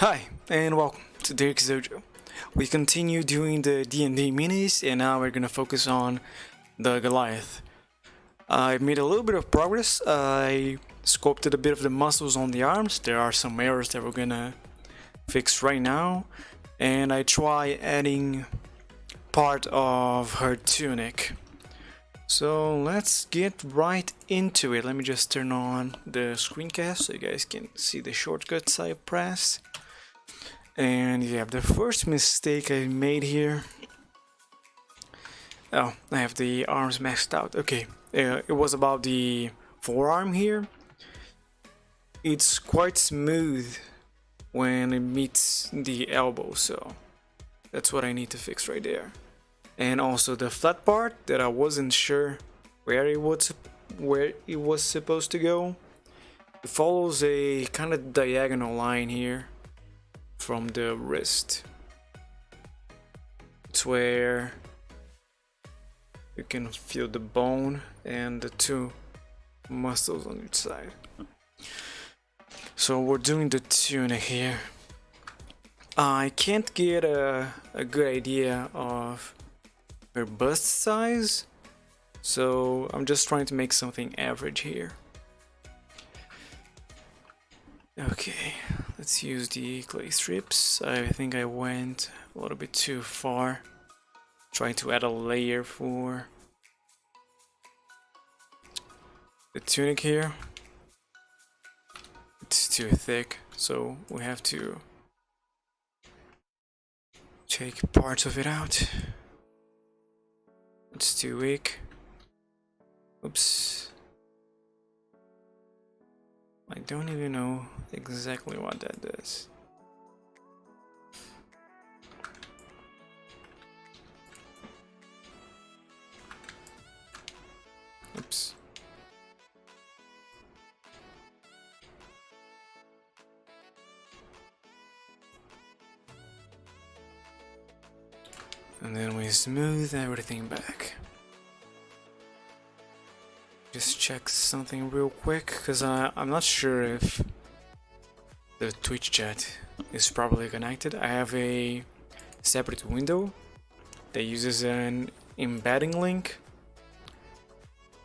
Hi, and welcome to Daerik's Dojo. We continue doing the D&D Minis, and now we're gonna focus on the Goliath. I made a little bit of progress. I sculpted a bit of the muscles on the arms. There are some errors that we're gonna fix right now. And I try adding part of her tunic. So let's get right into it. Let me just turn on the screencast so you guys can see the shortcuts I pressed. And yeah, the first mistake I made here. Oh, I have the arms maxed out. Okay, it was about the forearm here. It's quite smooth when it meets the elbow, so that's what I need to fix right there. And also the flat part that I wasn't sure where it was supposed to go. It follows a kind of diagonal line here from the wrist. It's where you can feel the bone and the two muscles on each side. So we're doing the tunic here. I can't get a good idea of her bust size, so I'm just trying to make something average here. Okay, let's use the clay strips. I think I went a little bit too far, trying to add a layer for the tunic here. It's too thick, so we have to take parts of it out. It's too weak. Oops. I don't even know exactly what that does. Oops. And then we smooth everything back. Just check something real quick, because I'm not sure if the Twitch chat is properly connected. I have a separate window that uses an embedding link,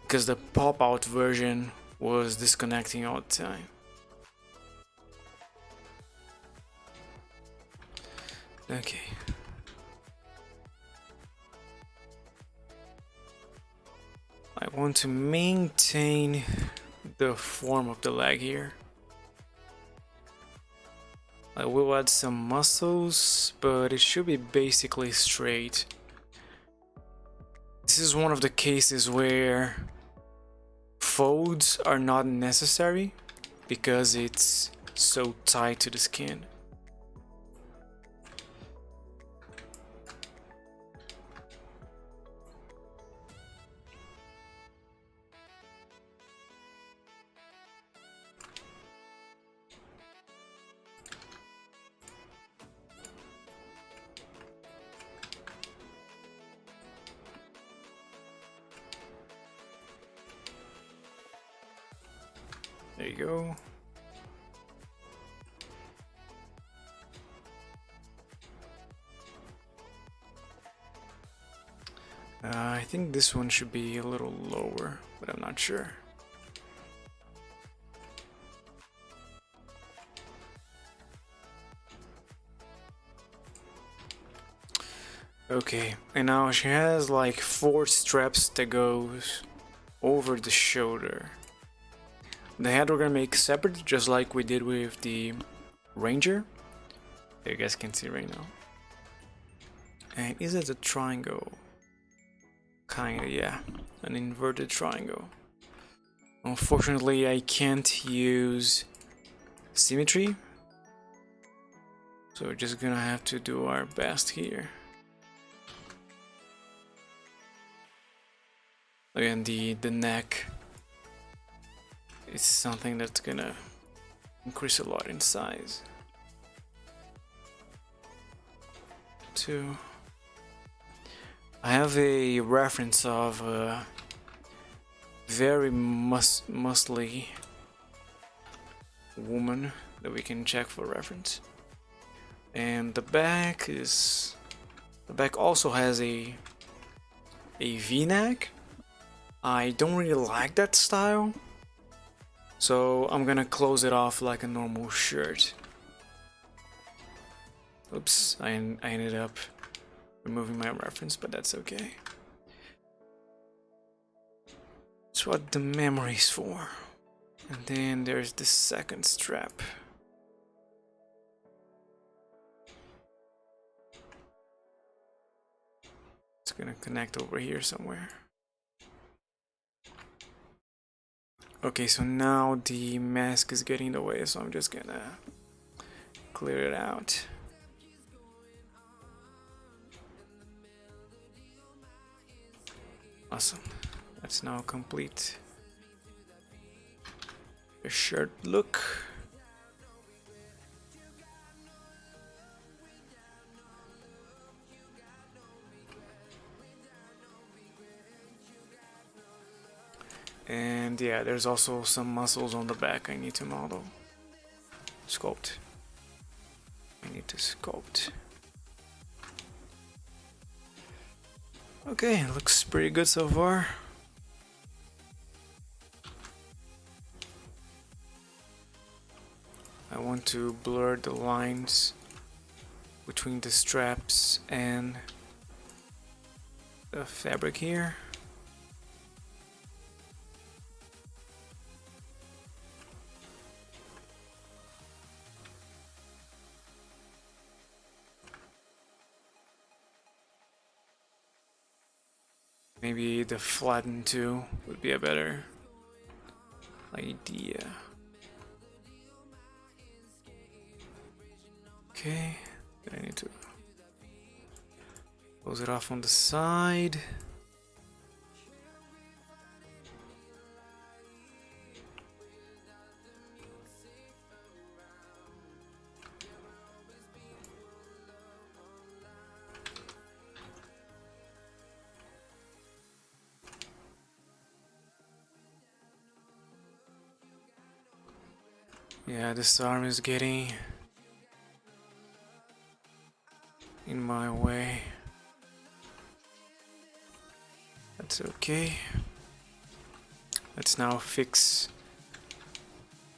because the pop-out version was disconnecting all the time. Okay. I want to maintain the form of the leg here. I will add some muscles, but it should be basically straight. This is one of the cases where folds are not necessary because it's so tight to the skin. There you go. I think this one should be a little lower, but I'm not sure. Okay, and now she has like 4 straps that goes over the shoulder. The head we're gonna make separate, just like we did with the Ranger. You guys can see right now. And is it a triangle? Kinda, yeah. An inverted triangle. Unfortunately, I can't use symmetry. So we're just gonna have to do our best here. Again, the neck is something that's gonna increase a lot in size. 2. I have a reference of a very muscly woman that we can check for reference. And the back also has a V-neck. I don't really like that style, so I'm gonna close it off like a normal shirt. Oops, I ended up removing my reference, but that's okay. That's what the memory's for. And then there's the second strap. It's gonna connect over here somewhere. Okay, so now the mask is getting in the way, so I'm just gonna clear it out. Awesome. That's now complete. A shirt look. And yeah, there's also some muscles on the back I need to model. Sculpt. I need to sculpt. Okay, looks pretty good so far. I want to blur the lines between the straps and the fabric here. Maybe the flatten too would be a better idea. Okay, I need to close it off on the side. Yeah, this arm is getting in my way. That's okay. Let's now fix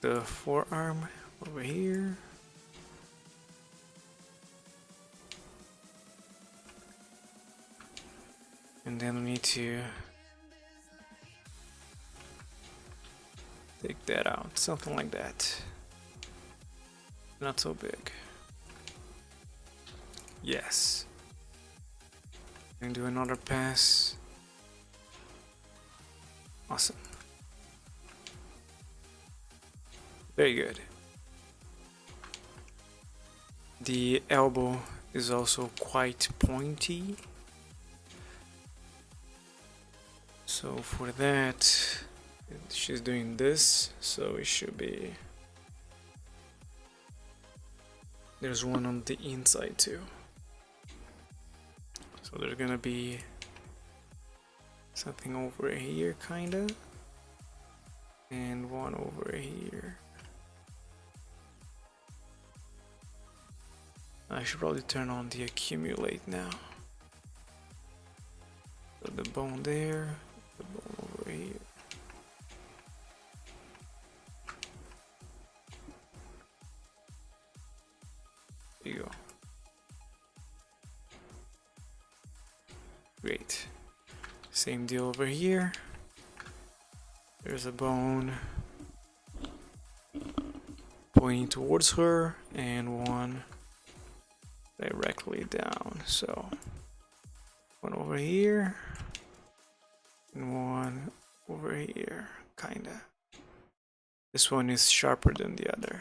the forearm over here. And then we need to take that out, something like that. Not so big. Yes. And do another pass. Awesome. Very good. The elbow is also quite pointy. So for that, she's doing this, so it should be... There's one on the inside too. So there's gonna be something over here, kinda, and one over here. I should probably turn on the accumulate now. So the bone there, the bone over here. There you go. Great. Same deal over here. There's a bone pointing towards her and one directly down. So one over here and one over here, kinda. This one is sharper than the other.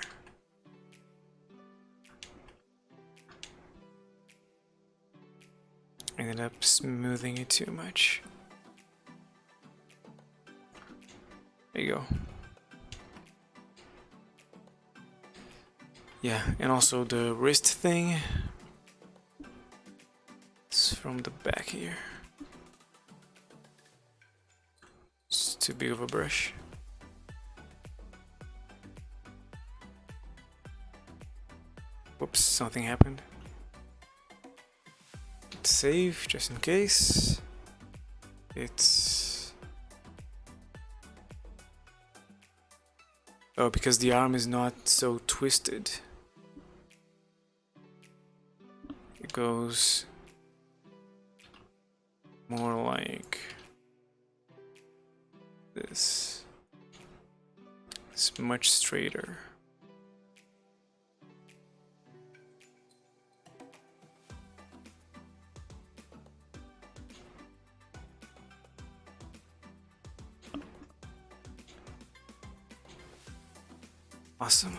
I ended up smoothing it too much. There you go. Yeah, and also the wrist thing. It's from the back here. It's too big of a brush. Whoops, something happened. Let's save just in case. It's... oh, because the arm is not so twisted. It goes more like this. It's much straighter. Awesome.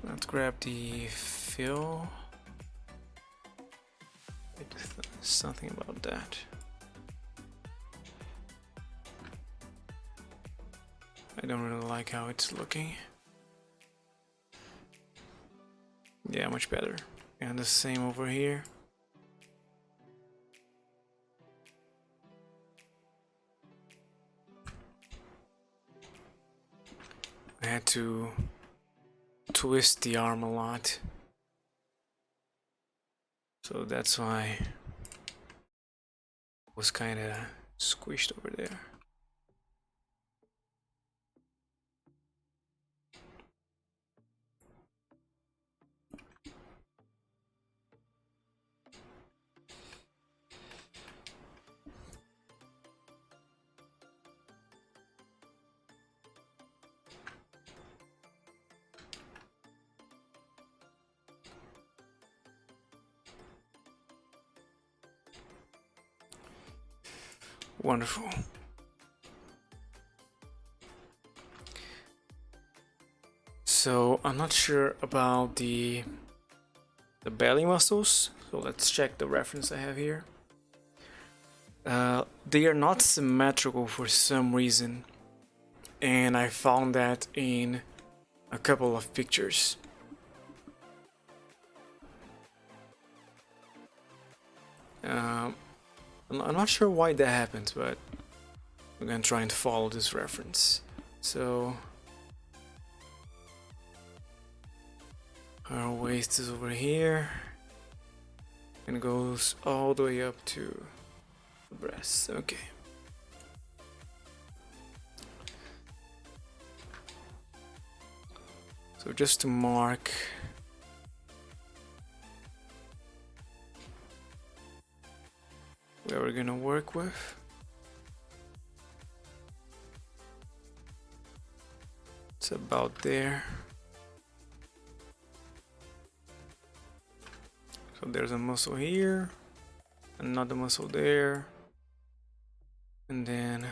Let's grab the fill. Something about that. I don't really like how it's looking. Yeah, much better. And the same over here. I had to twist the arm a lot, so that's why it was kind of squished over there. Wonderful. So I'm not sure about the belly muscles, so let's check the reference I have here. They are not symmetrical for some reason, and I found that in a couple of pictures. I'm not sure why that happens, but I'm gonna try and follow this reference. So our waist is over here and goes all the way up to the breasts. Okay. So just to mark where we're gonna work with. It's about there. So there's a muscle here, another muscle there, and then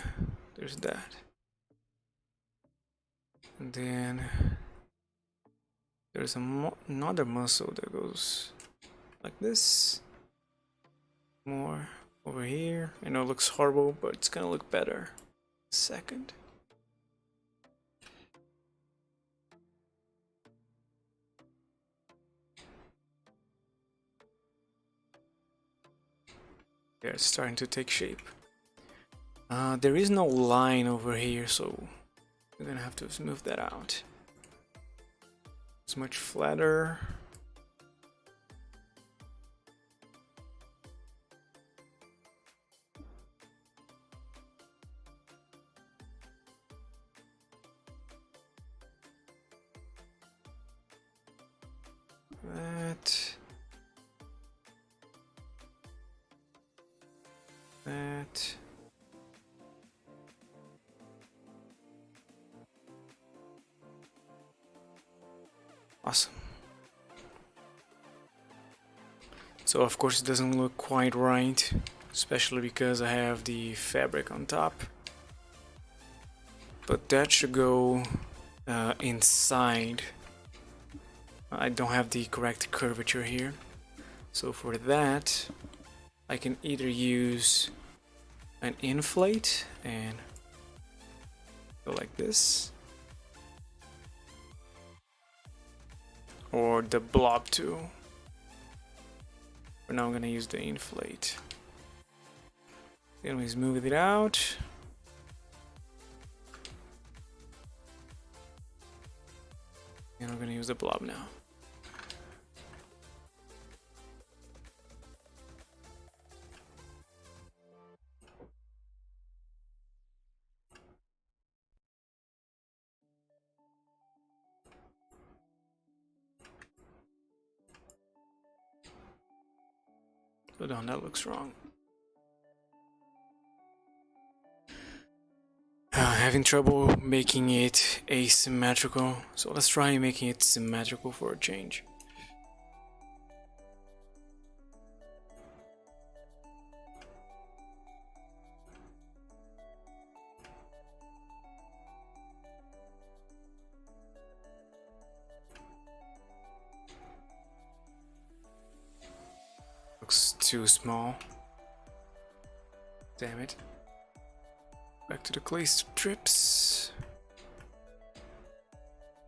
there's that. And then there's another muscle that goes like this. More over here. I know it looks horrible, but it's gonna look better. Second. Yeah, it's starting to take shape. There is no line over here, so we're gonna have to smooth that out. It's much flatter. That. Awesome. So of course it doesn't look quite right, especially because I have the fabric on top. But that should go inside. I don't have the correct curvature here. So for that, I can either use an inflate and go like this, or the blob tool. For now I'm gonna use the inflate. Then we smooth it out. And I'm gonna use the blob now. Hold on, that looks wrong. Having trouble making it asymmetrical, so let's try making it symmetrical for a change. Looks too small. Damn it. Back to the clay strips.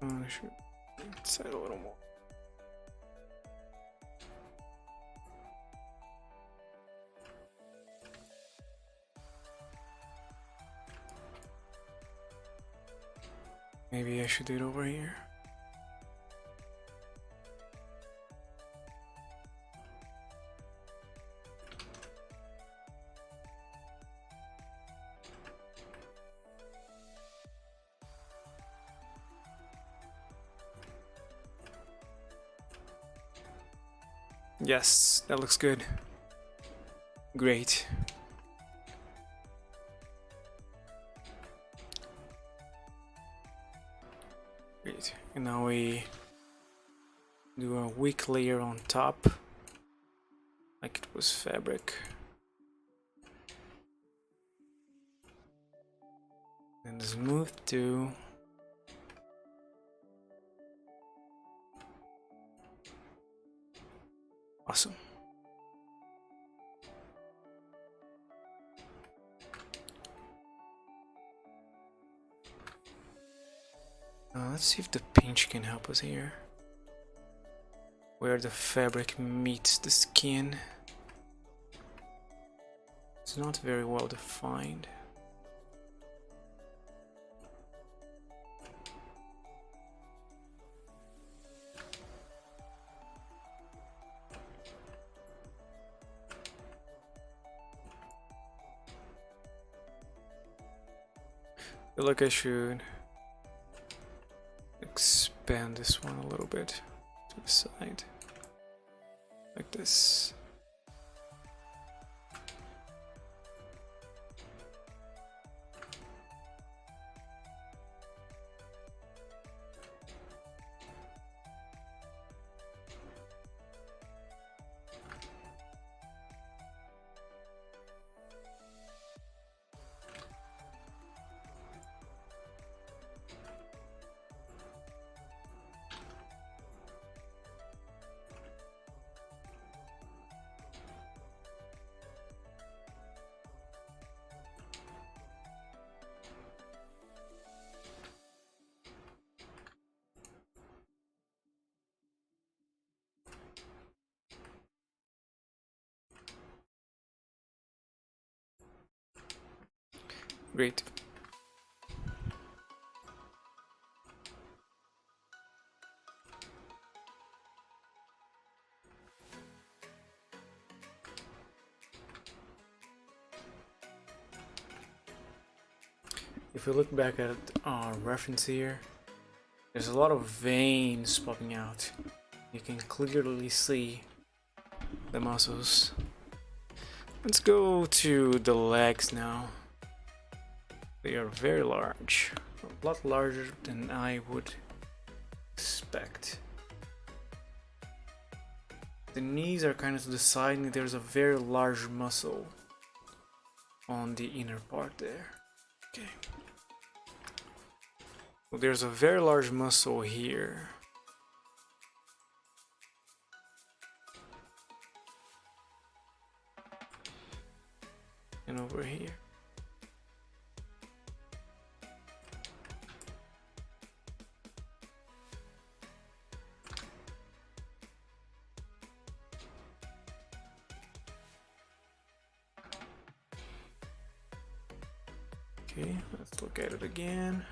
I should set a little more. Maybe I should do it over here. Yes, that looks good. Great. Great. And now we do a weak layer on top, like it was fabric. And smooth too. Awesome. Let's see if the pinch can help us here. Where the fabric meets the skin. It's not very well defined. I feel like I should expand this one a little bit to the side, like this. Great. If we look back at our reference here, there's a lot of veins popping out. You can clearly see the muscles. Let's go to the legs now. They are very large, a lot larger than I would expect. The knees are kind of to the side and there's a very large muscle on the inner part there. Okay. Well, there's a very large muscle here. And over here. Okay, let's look at it again.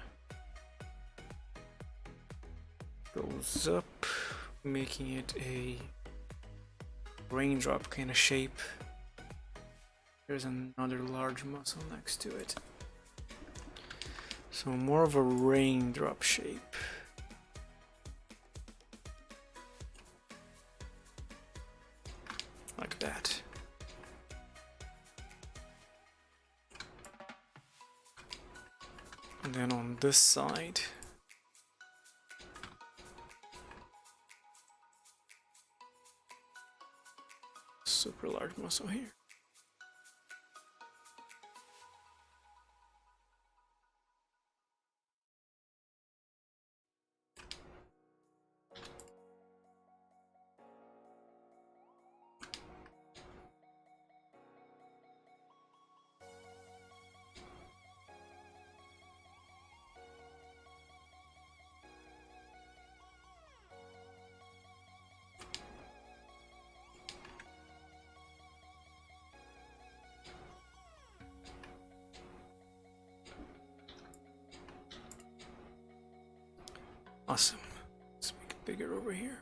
Goes up, making it a raindrop kind of shape. There's another large muscle next to it. So more of a raindrop shape. Like that. And then on this side, super large muscle here. Awesome. Let's make it bigger over here.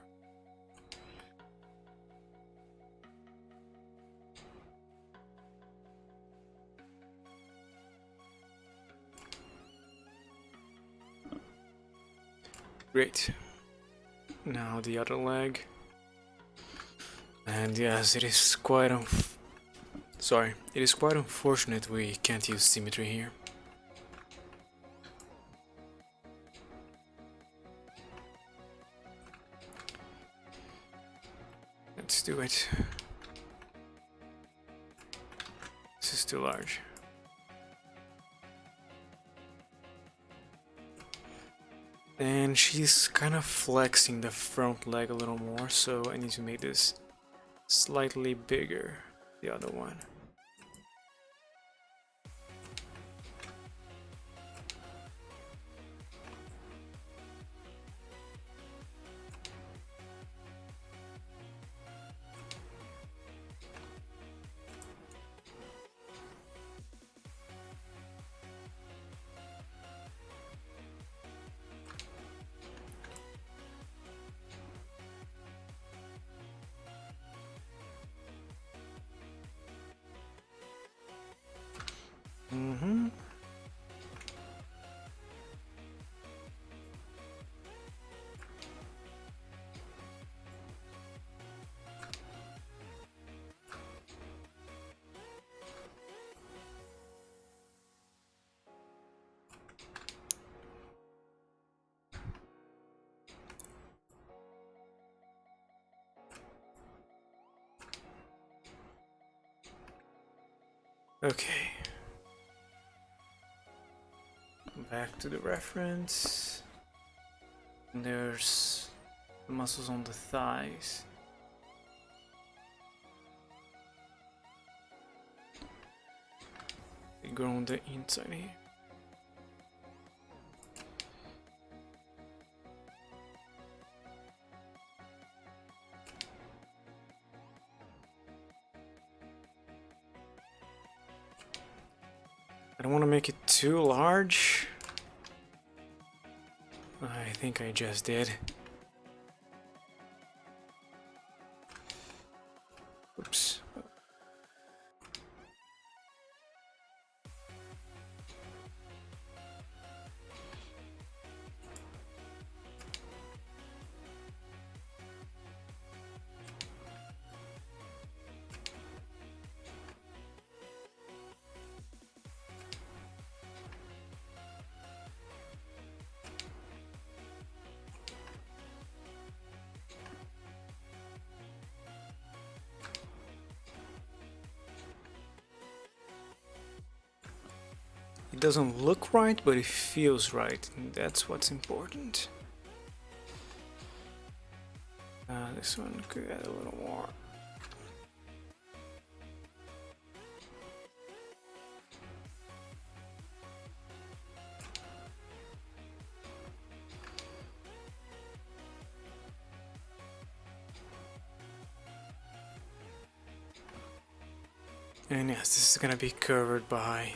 Great. Now the other leg. And yes, it is quite unfortunate we can't use symmetry here. Let's do it. This is too large. And she's kind of flexing the front leg a little more, so I need to make this slightly bigger, the other one. Mm-hmm. Okay. Back to the reference. And there's the muscles on the thighs. They grow on the inside here. I don't want to make it too large. I think I just did. Oops. It doesn't look right, but it feels right, and that's what's important. This one could add a little more. And yes, this is gonna be covered by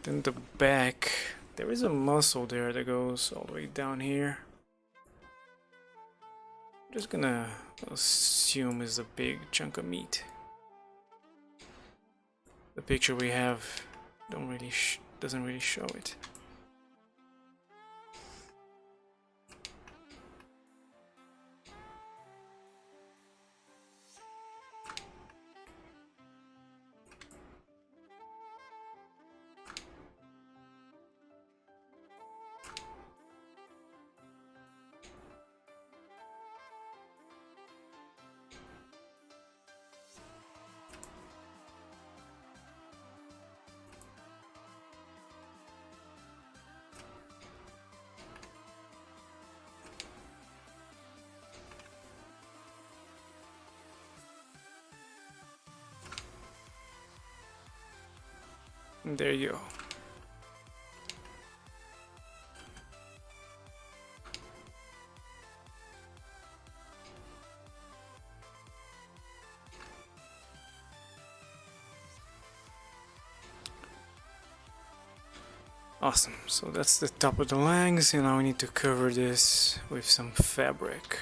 Then the back, there is a muscle there that goes all the way down here. I'm just gonna assume is a big chunk of meat. The picture we have doesn't really show it. And there you go. Awesome, so that's the top of the legs, and now we need to cover this with some fabric.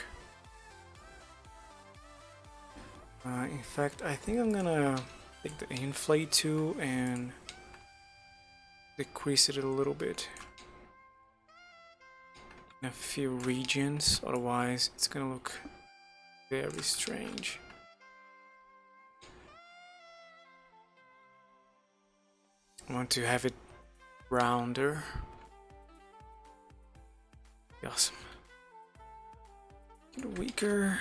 In fact, I think I'm gonna take the inflate tool and decrease it a little bit in a few regions, otherwise it's gonna look very strange. I want to have it rounder. Awesome. A little weaker.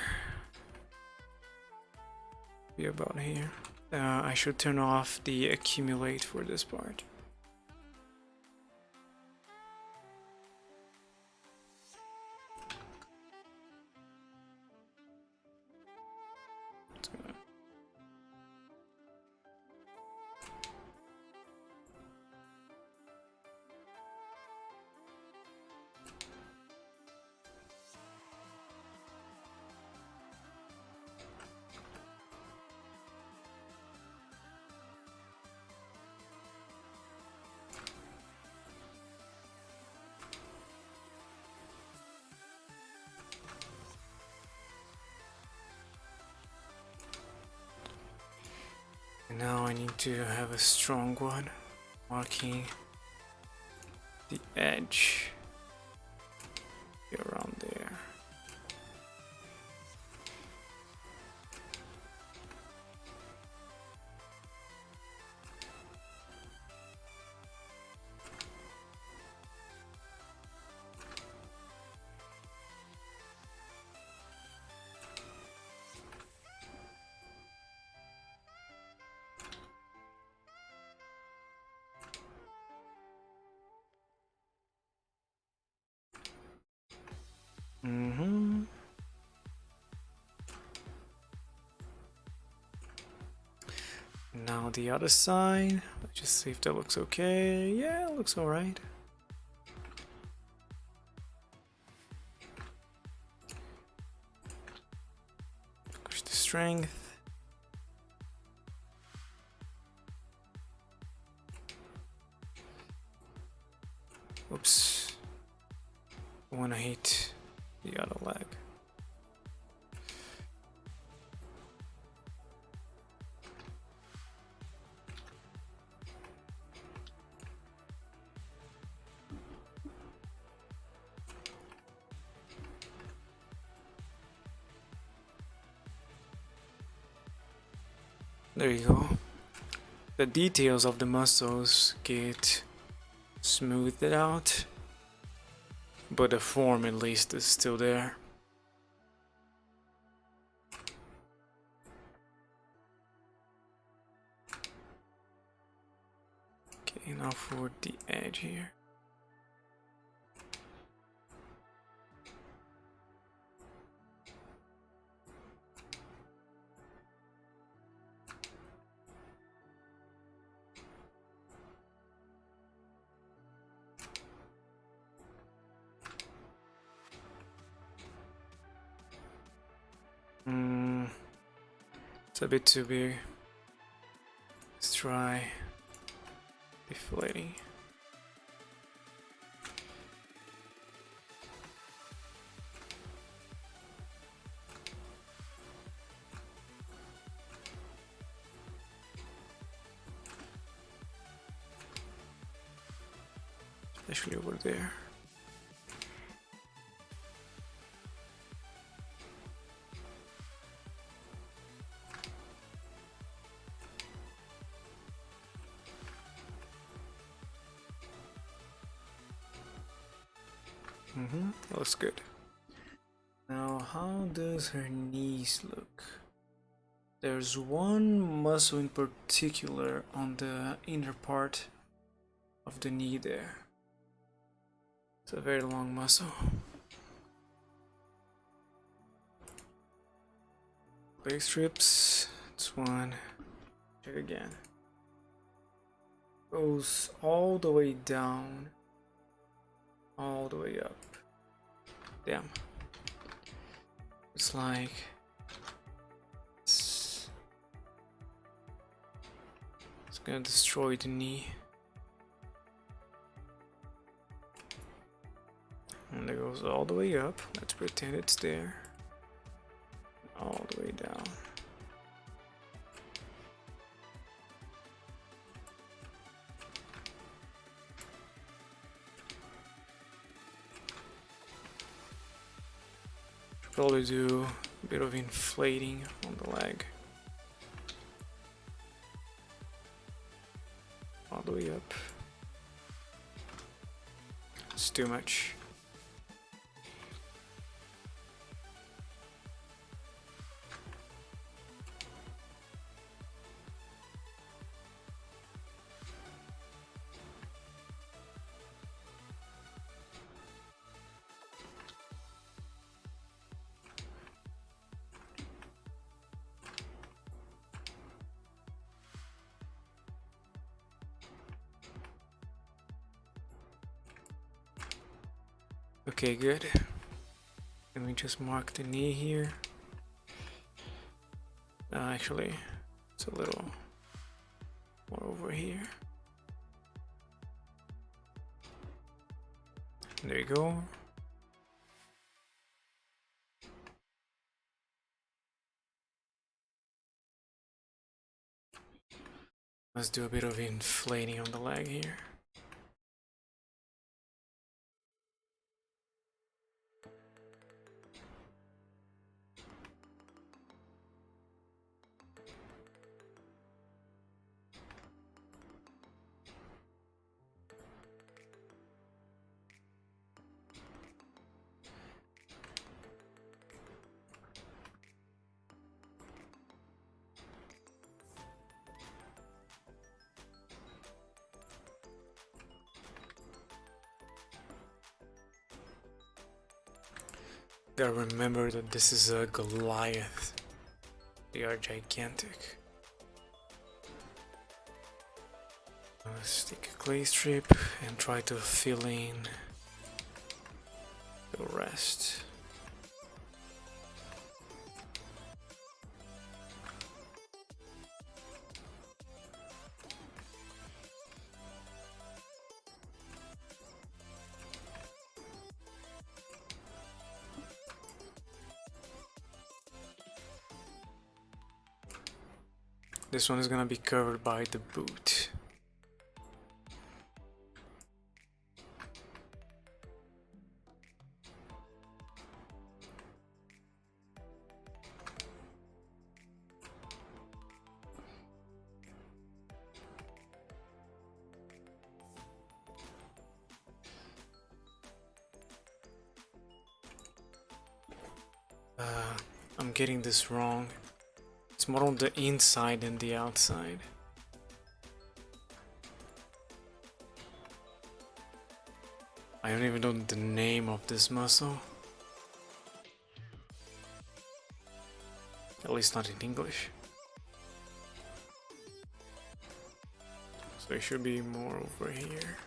Be about here. I should turn off the accumulate for this part. Now I need to have a strong one, marking the edge around there. Now the other side. Let's just see if that looks okay. Yeah, it looks alright. Push the strength. Oops. I wanna hit the other leg. There you go. The details of the muscles get smoothed out, but the form at least is still there. Okay, now for the edge here. It's a bit too big. Let's try deflating. especially over there. That looks good. Now, how does her knees look? There's one muscle in particular on the inner part of the knee there. It's a very long muscle. Leg strips, it's one. Check again. Goes all the way down, all the way up. Damn. It's like it's gonna destroy the knee. And it goes all the way up. Let's pretend it's there. All the way down. Should probably do a bit of inflating on the leg. All the way up. It's too much. Okay, good. Let me just mark the knee here. Actually, it's a little more over here. There you go. Let's do a bit of inflating on the leg here. Gotta remember that this is a Goliath. They are gigantic. Let's take a clay strip and try to fill in the rest. This one is gonna be covered by the boot. I'm getting this wrong. It's more on the inside than the outside. I don't even know the name of this muscle. At least not in English. So it should be more over here.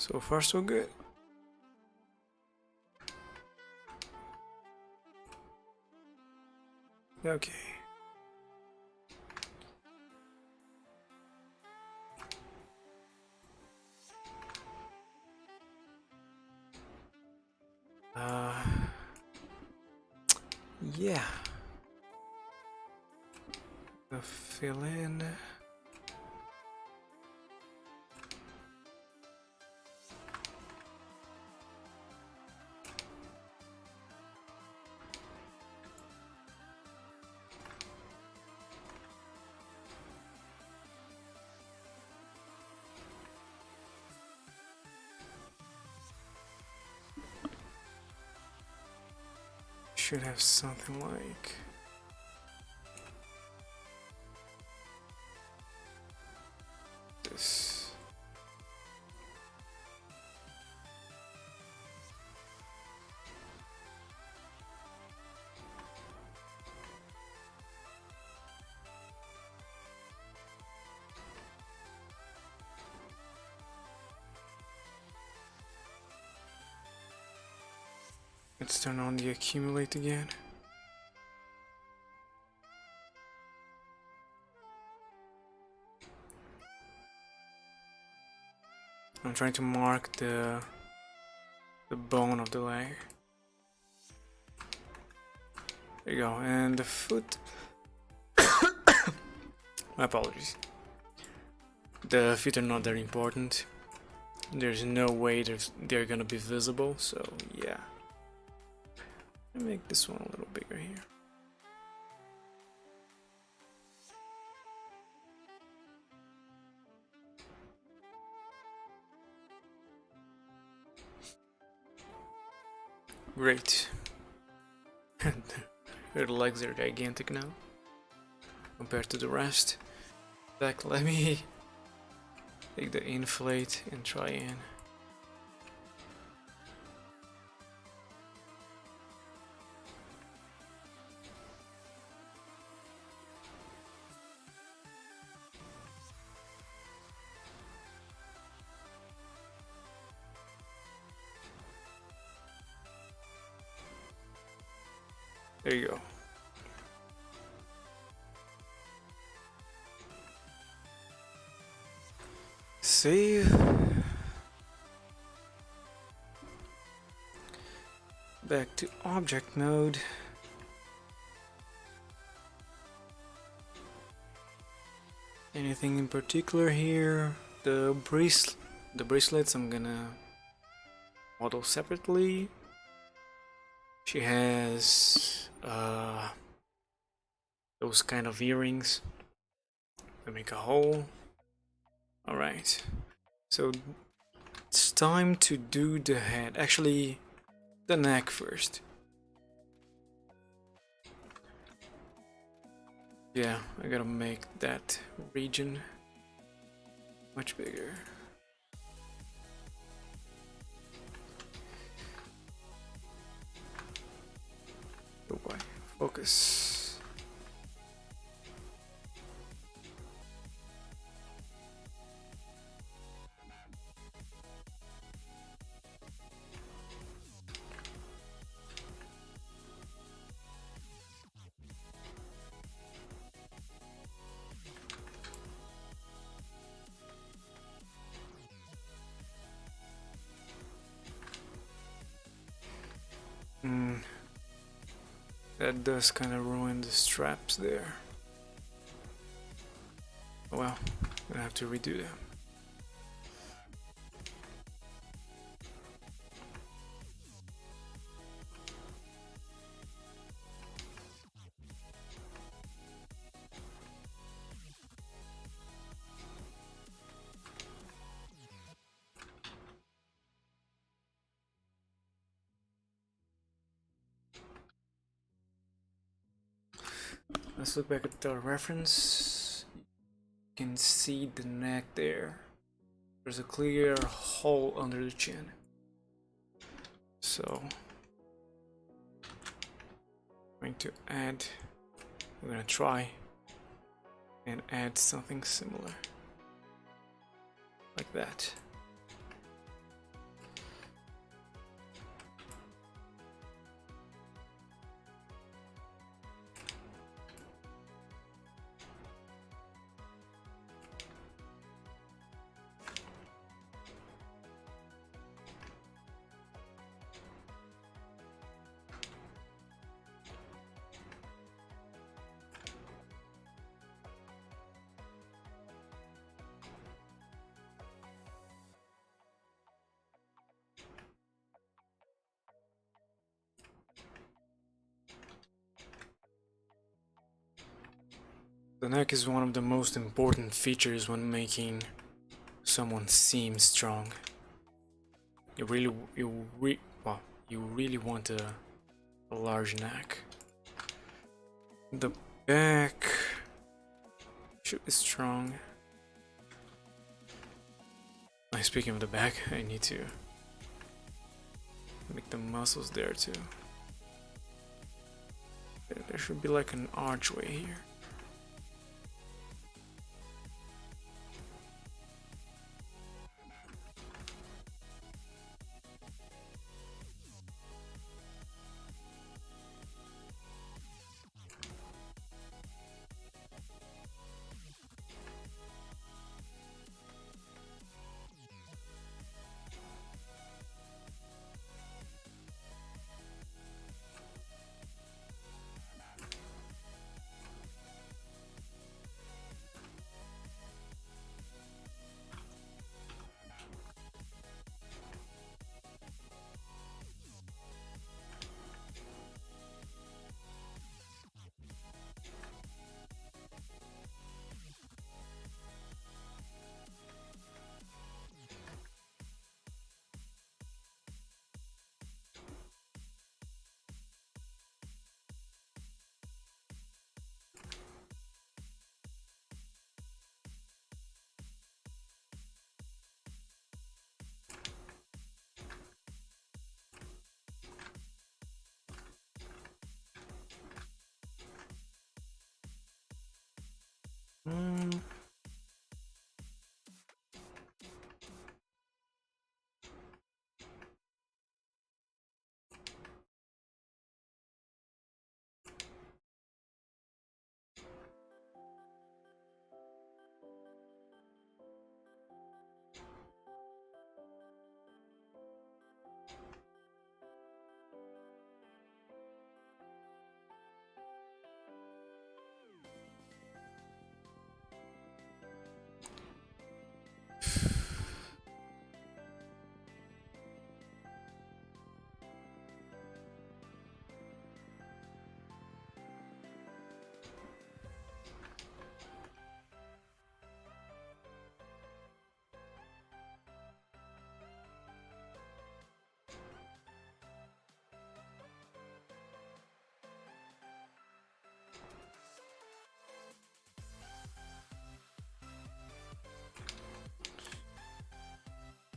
So far so good. Okay. Yeah. The fill in. Should have something like this. Let's turn on the accumulate again. I'm trying to mark the bone of the leg. There you go, and the foot. My apologies. The feet are not that important. There's no way they're gonna be visible, so yeah. Let me make this one a little bigger here. Great. Her legs are gigantic now compared to the rest. In fact, let me take the inflate and try and there you go. Save. Back to object mode. Anything in particular here? The bracelets I'm gonna model separately. She has those kind of earrings that make a hole. Alright, so it's time to do the head. Actually, the neck first. Yeah, I gotta make that region much bigger. Oh boy, focus. That does kind of ruin the straps there. Oh well, I'm gonna have to redo them. Let's look back at the reference. You can see the neck there. There's a clear hole under the chin. So, I'm going to add, we're gonna try and add something similar. Like that. The neck is one of the most important features when making someone seem strong. You really want a large neck. The back should be strong. Speaking of the back, I need to make the muscles there too. There should be like an archway here.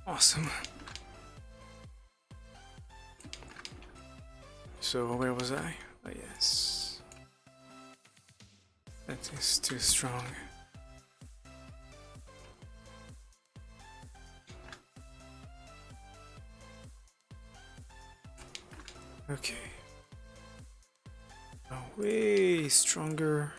Awesome. So where was I? Oh yes. That is too strong. Okay. Oh, way stronger.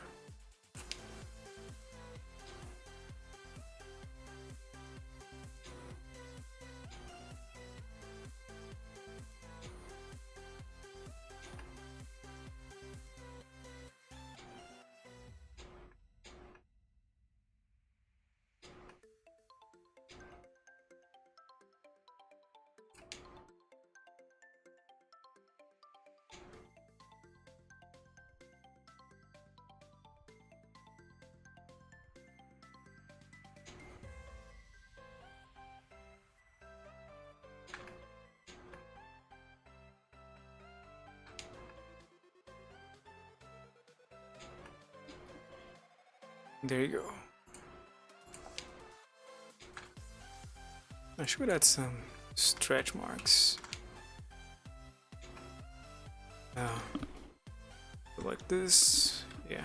There you go. I should add some stretch marks. Like this, yeah.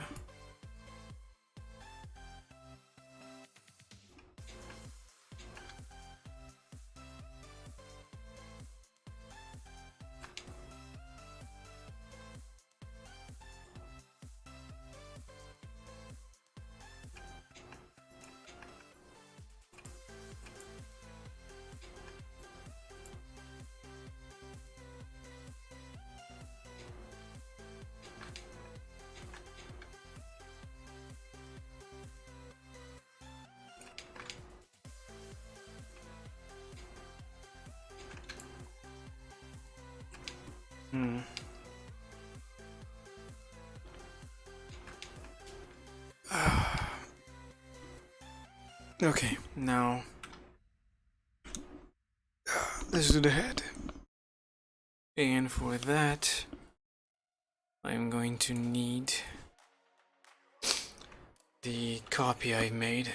Okay, now let's do the head. And for that, I'm going to need the copy I made.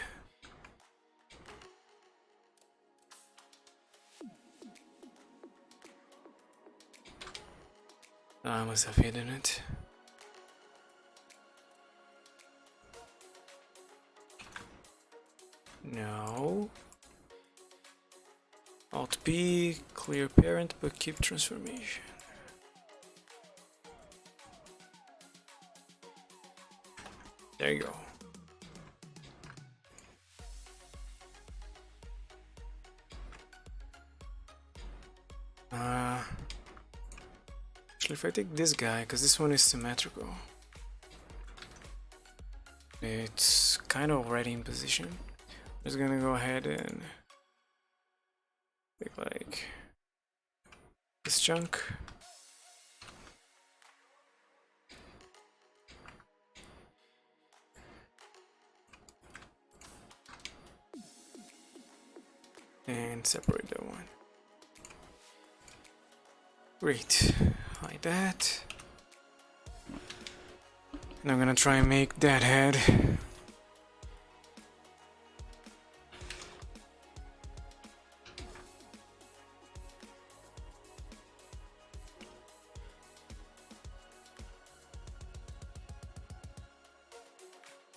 I must have hidden it. No. Alt B, clear parent, but keep transformation. There you go. Actually, if I take this guy, because this one is symmetrical, it's kind of already in position. I'm just gonna go ahead and take like this chunk. And separate that one. Great, like that. And I'm gonna try and make that head.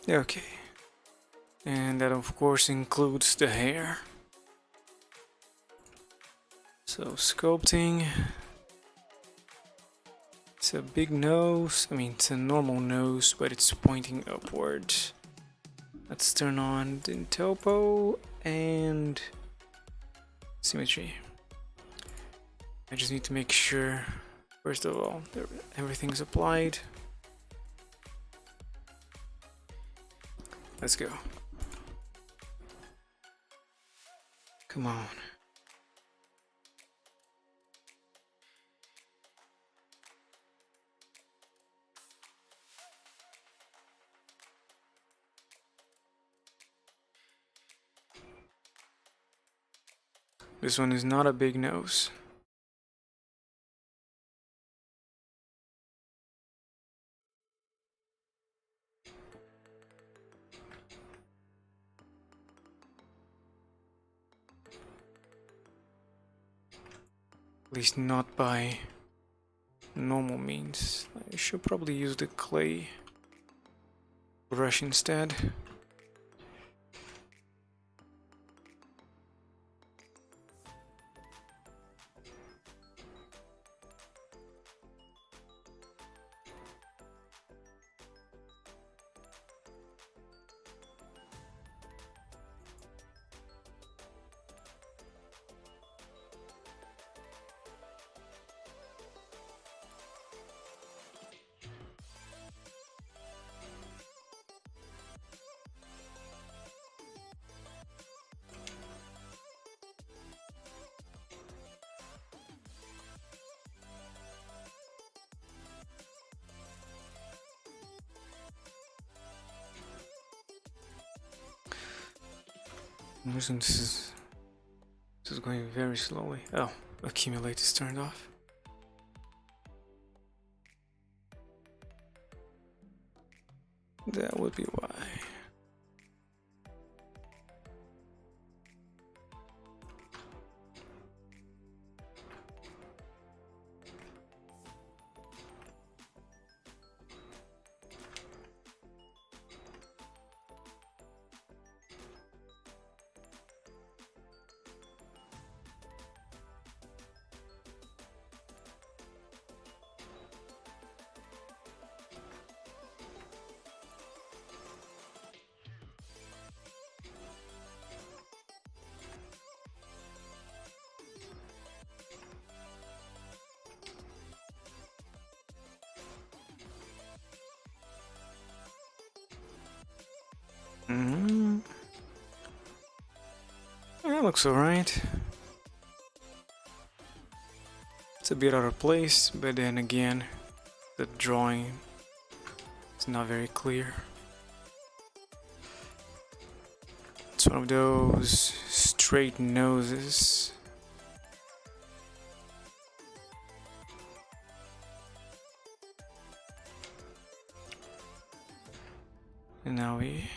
Okay. And that of course includes the hair. So sculpting. It's a big nose. I mean, it's a normal nose, but it's pointing upwards. Let's turn on the topo and symmetry. I just need to make sure, first of all, that everything's applied. Let's go. Come on. This one is not a big nose. At least not by normal means. I should probably use the clay brush instead. Listen, this is going very slowly. Oh, accumulate is turned off. That would be why. That looks alright. It's a bit out of place, but then again, the drawing is not very clear. It's one of those straight noses. And now we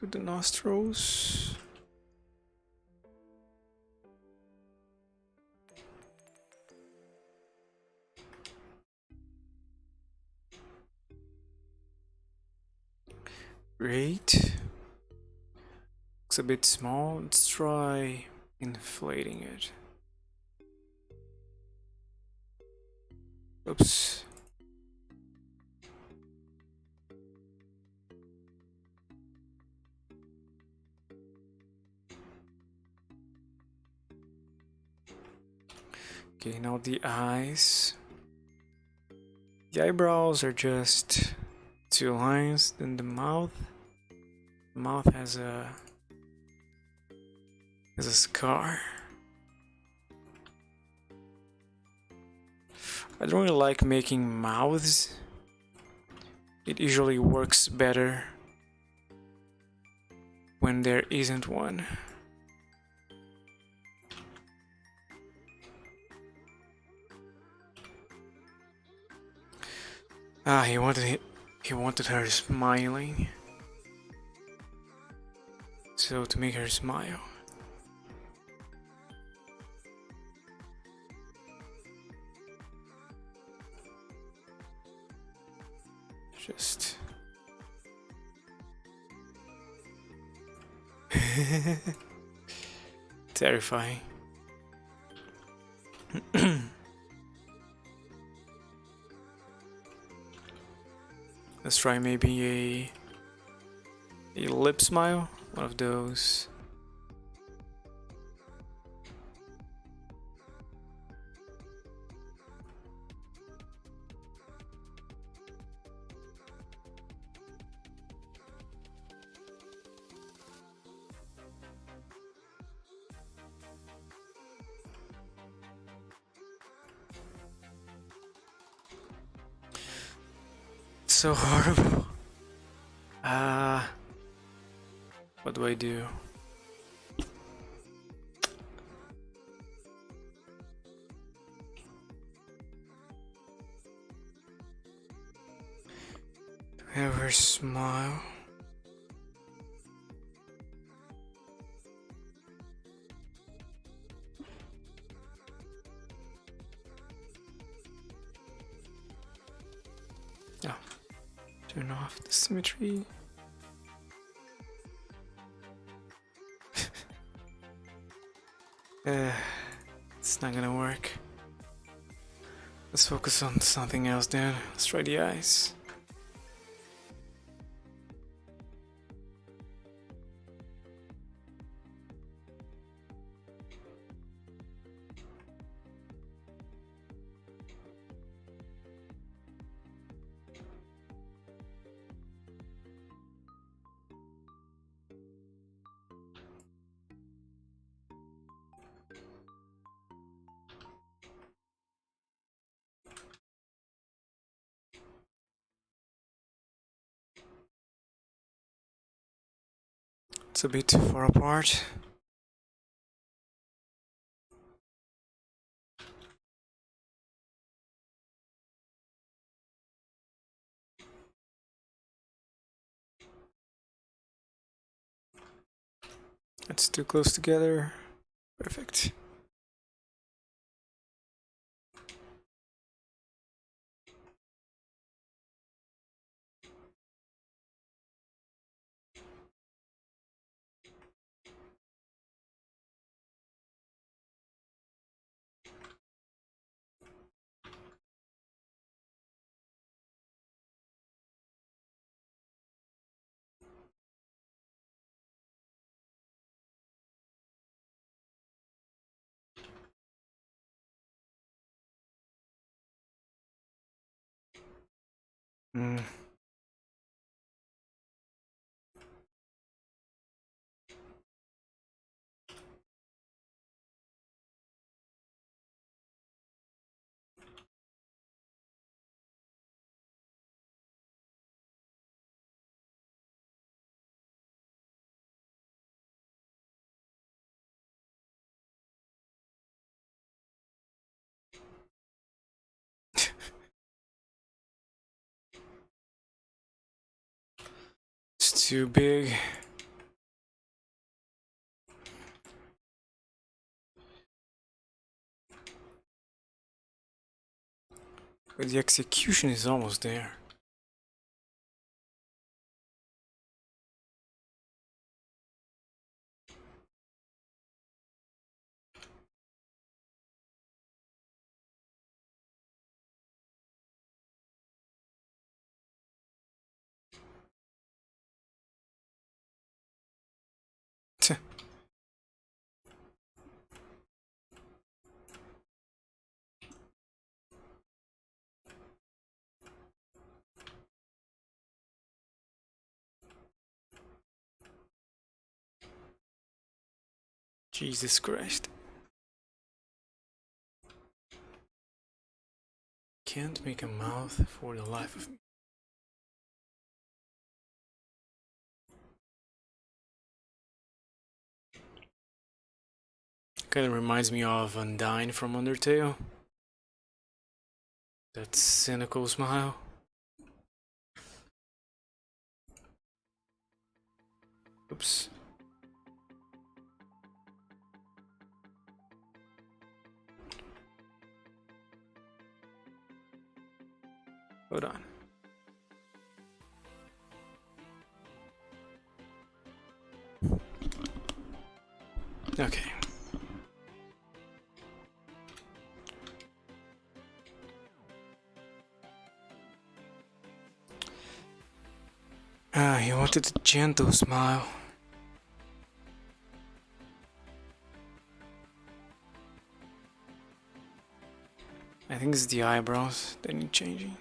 do the nostrils. Great. Looks a bit small. Let's try inflating it. Oops. Okay, now the eyes. The eyebrows are just two lines. Then the mouth. The mouth has a scar. I don't really like making mouths. It usually works better when there isn't one. Ah, he wanted her smiling. So to make her smile. Just terrifying. Let's try maybe a lip smile, one of those. So horrible. What do I do? Have her smile. Oh. Turn off the symmetry. It's not gonna work. Let's focus on something else then. Let's try the eyes. It's a bit too far apart. It's too close together. Perfect. Mm. too big. But the execution is almost there. Jesus Christ. Can't make a mouth for the life of me. Kinda reminds me of Undyne from Undertale. That cynical smile. Oops. Hold on. Okay. He wanted a gentle smile. I think it's the eyebrows that need changing.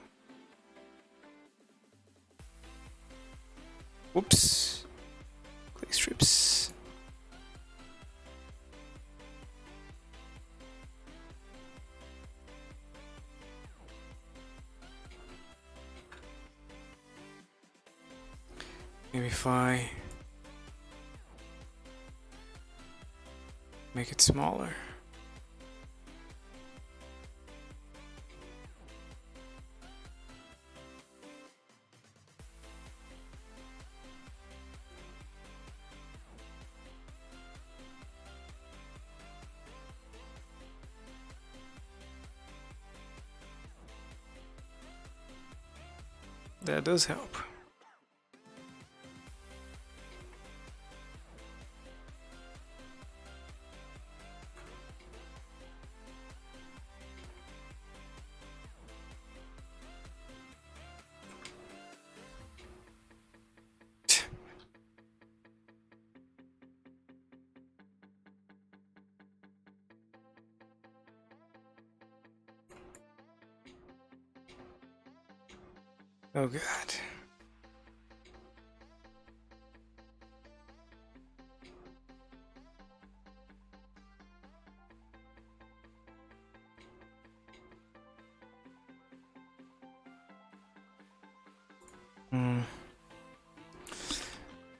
Whoops. Click strips. Maybe if I make it smaller. That does help. Oh god.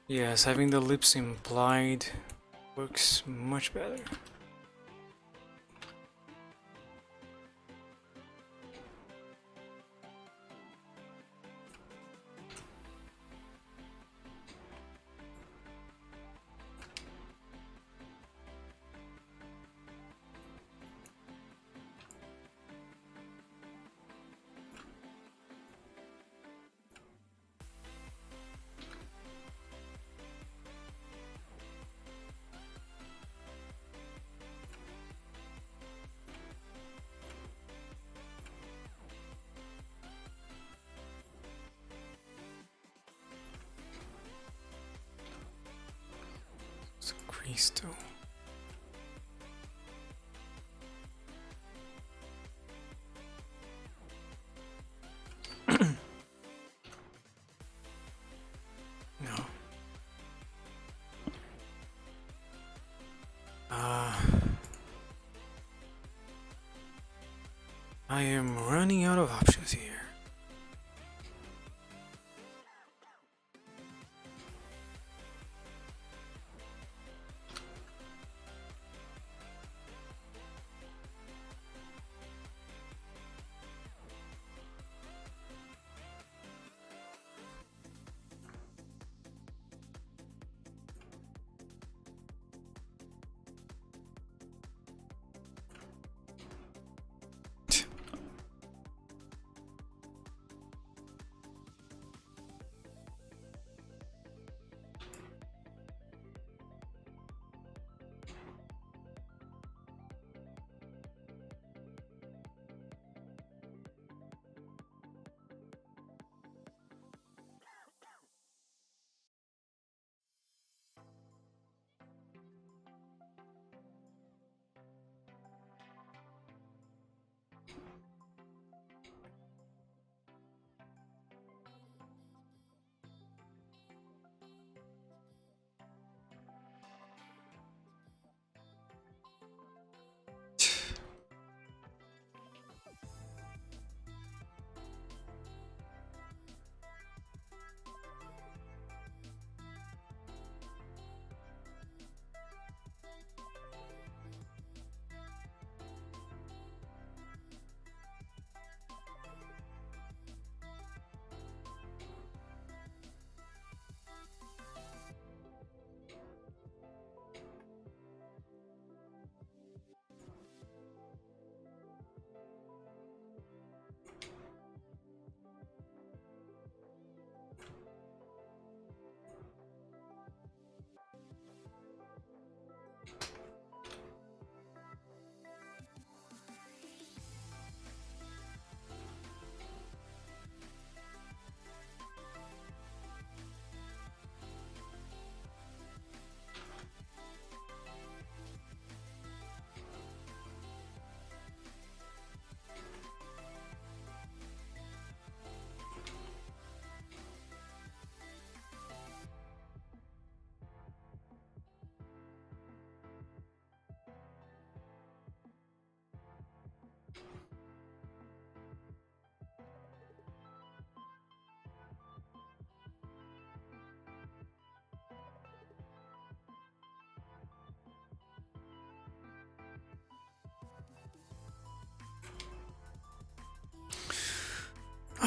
Yes, having the lips implied works much better. It's a crease too. No. I am running out of options here.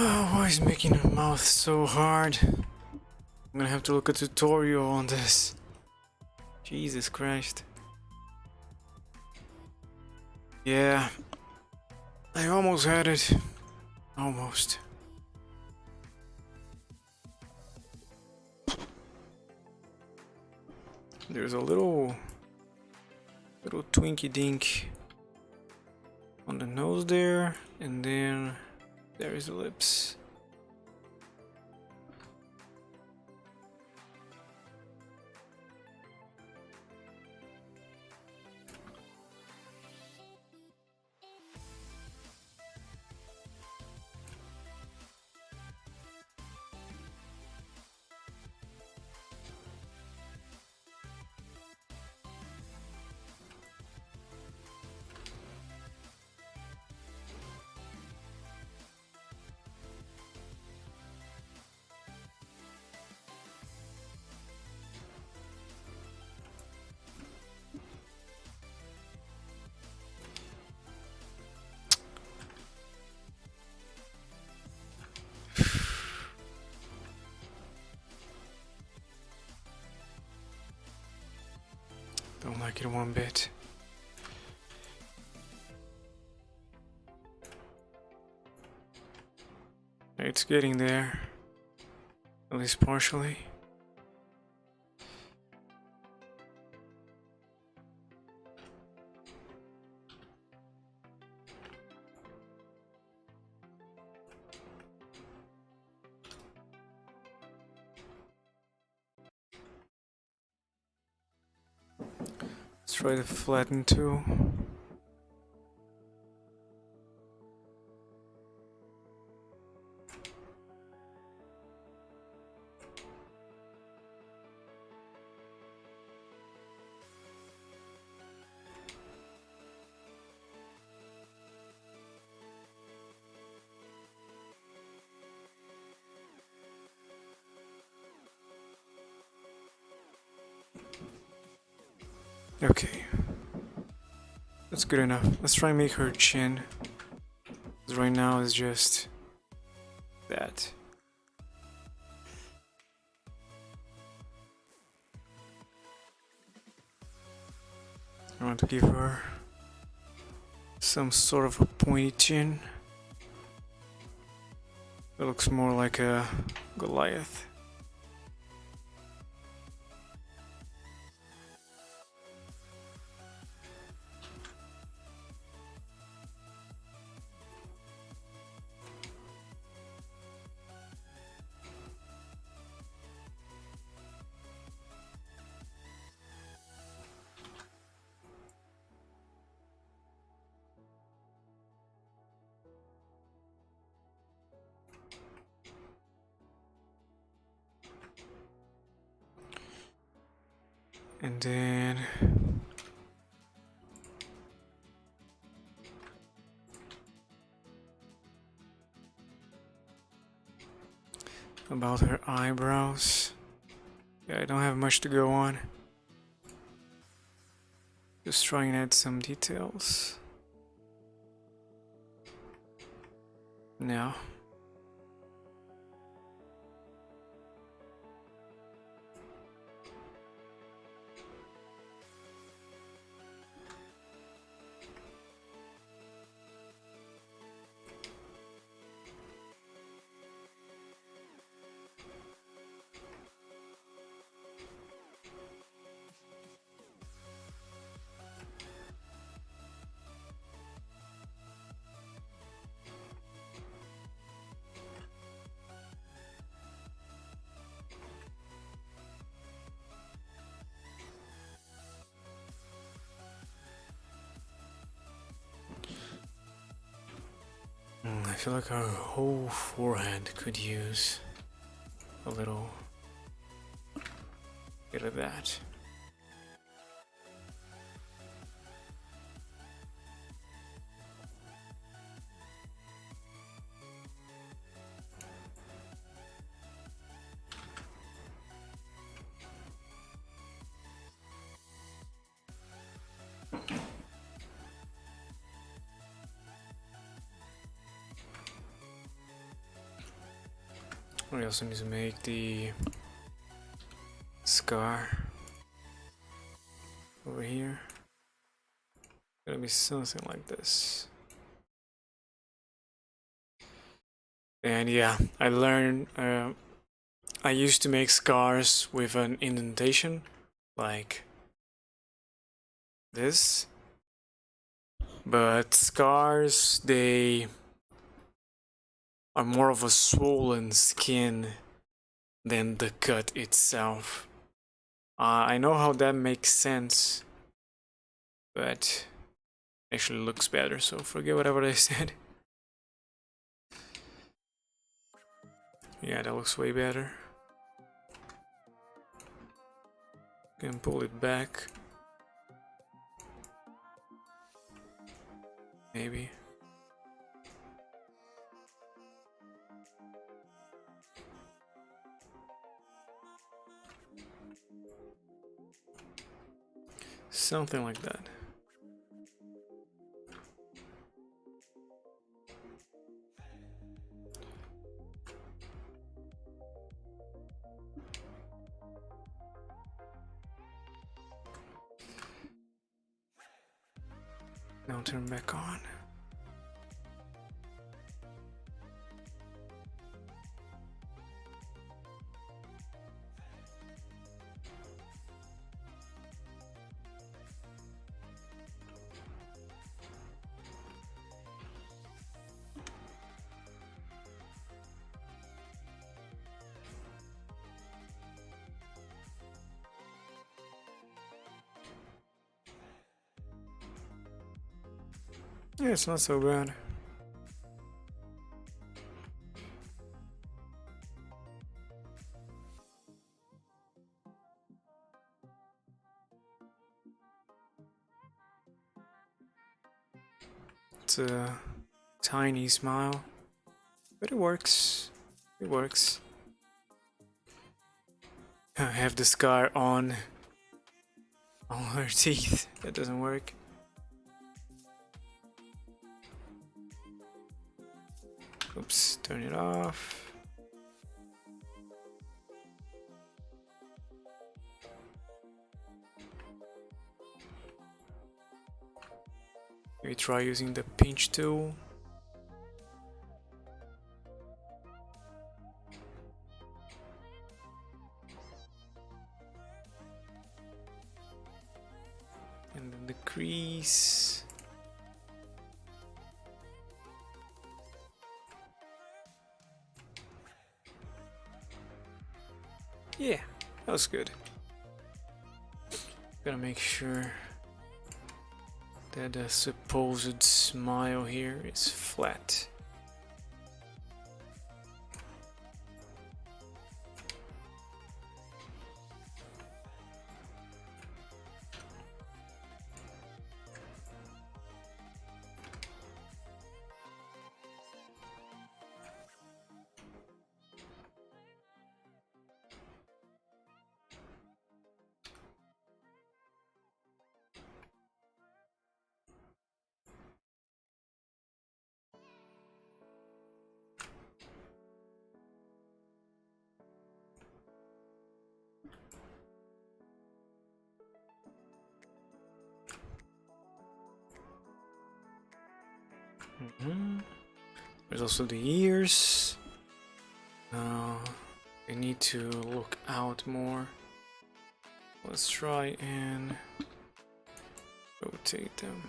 Oh, why is making a mouth so hard? I'm gonna have to look a tutorial on this. Jesus Christ. Yeah, I almost had it. Almost. There's a little twinky dink on the nose there, and then there is the lips. Don't like it one bit. It's getting there, at least partially. Let's try to flatten too. Okay, that's good enough. Let's try and make her chin. 'Cause right now it's just that. I want to give her some sort of a pointy chin. It looks more like a Goliath. And then about her eyebrows. Yeah, I don't have much to go on. Just try and add some details. Now. I feel like our whole forehead could use a little bit of that. We also need to make the scar over here. Gonna be something like this. And yeah, I learned, I used to make scars with an indentation, like this. But scars, they are more of a swollen skin than the cut itself. I know how that makes sense, but actually looks better, so forget whatever I said. Yeah, that looks way better. Can pull it back. Maybe. Something like that. Now turn back on. Yeah, it's not so bad. It's a tiny smile, but it works. It works. I have the scar on her teeth. That doesn't work. Oops, turn it off. Maybe try using the pinch tool. And then the crease. Yeah, that was good. Gotta make sure that the supposed smile here is flat. There's also the ears. They need to look out more. Let's try and rotate them.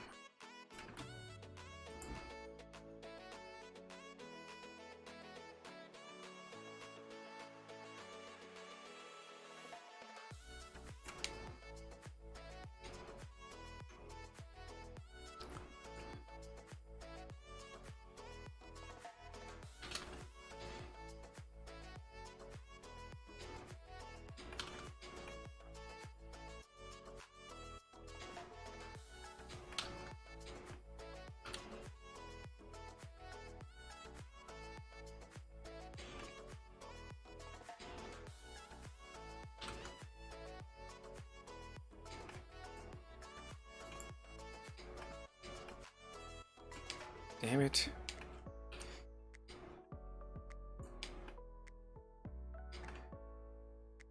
Damn it.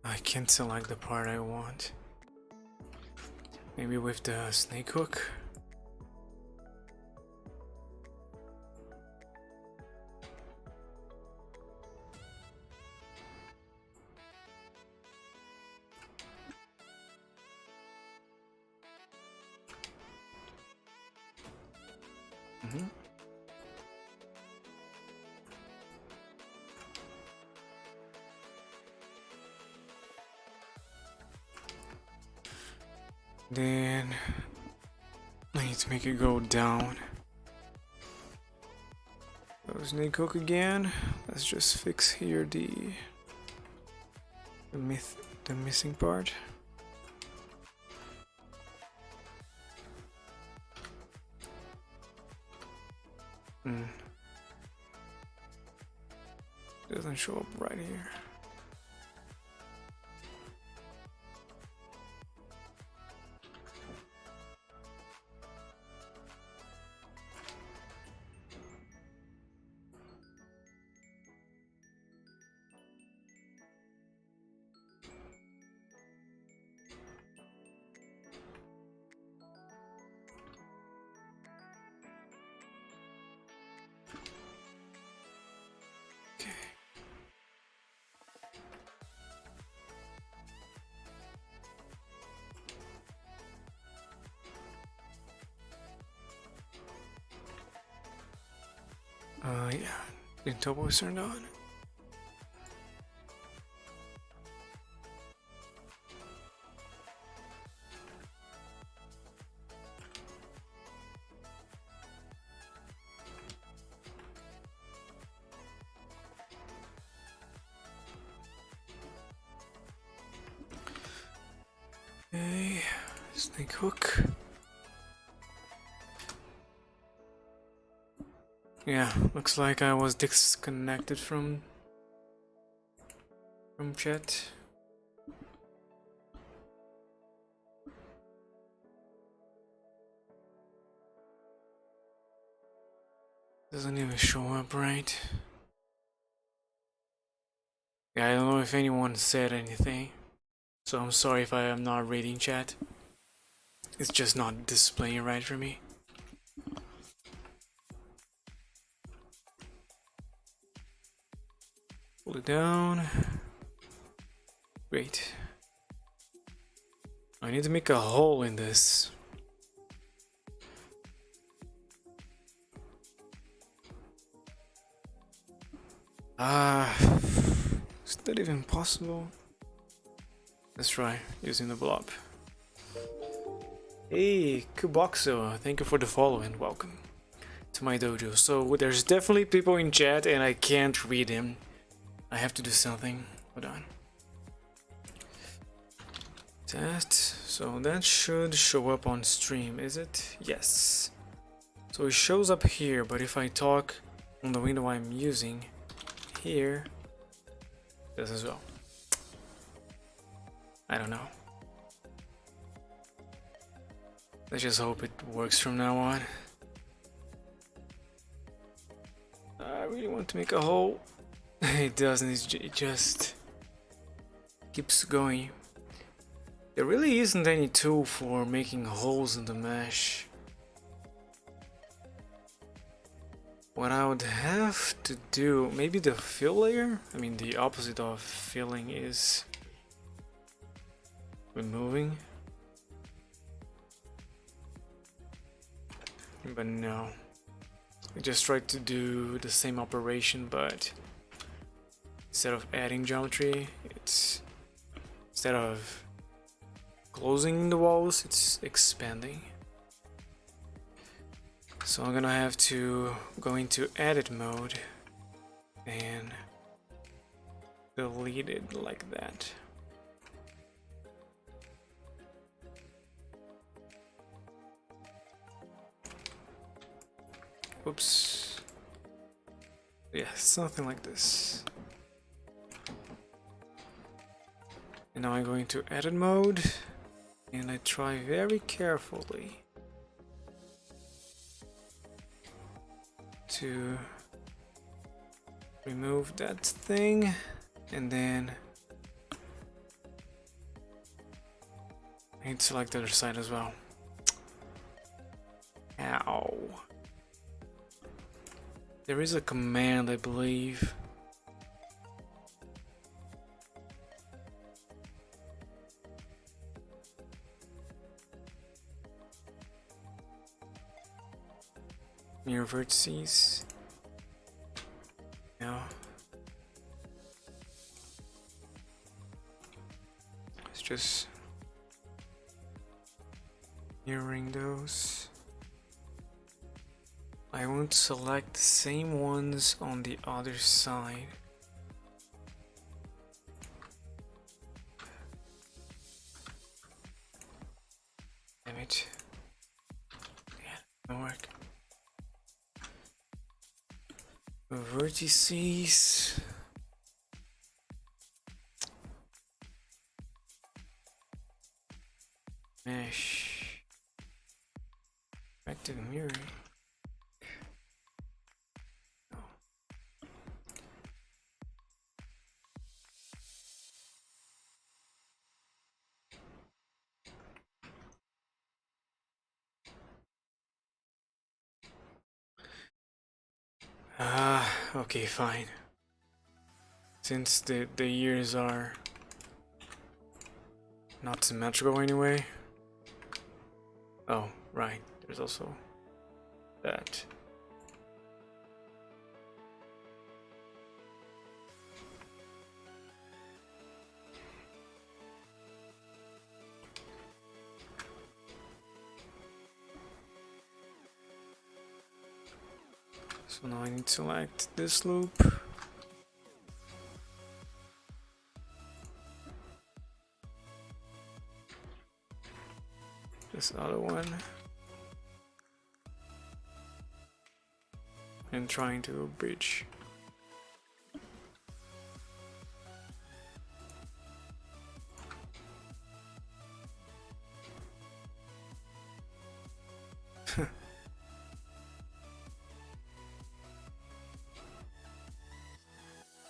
I can't select the part I want. Maybe with the snake hook. Then I need to make it go down. Snake hook again. Let's just fix here the missing part. Doesn't show up right here. Yeah, the turbo is turned on. Okay, snake hook. Yeah, looks like I was disconnected from chat. Doesn't even show up right. Yeah, I don't know if anyone said anything, so I'm sorry if I am not reading chat. It's just not displaying right for me. Pull it down. Great. I need to make a hole in this. Is that even possible? Let's try using the blob. Hey, Kuboxo, thank you for the follow and welcome to my dojo. So there's definitely people in chat and I can't read them. I have to do something. Hold on. So that should show up on stream, is it? Yes. So it shows up here, but if I talk on the window I'm using here, does as well. I don't know. Let's just hope it works from now on. I really want to make a hole. It doesn't, it just keeps going. There really isn't any tool for making holes in the mesh. What I would have to do, maybe the fill layer? I mean, the opposite of filling is removing. But no. I just tried to do the same operation, but instead of adding geometry, it's instead of closing the walls, it's expanding. So I'm gonna have to go into edit mode and delete it like that. Oops. Yeah, something like this. And now I go into edit mode and I try very carefully to remove that thing and then I need to select the other side as well. Ow. There is a command, I believe. Near vertices. Yeah. It's just mirroring those. I won't select the same ones on the other side. Damn it. Yeah, don't work. Vertices. Mesh. Back to the mirror. Okay, fine. Since the ears are not symmetrical anyway. Oh, right. There's also that. So now I need to select this loop. This other one. And trying to bridge.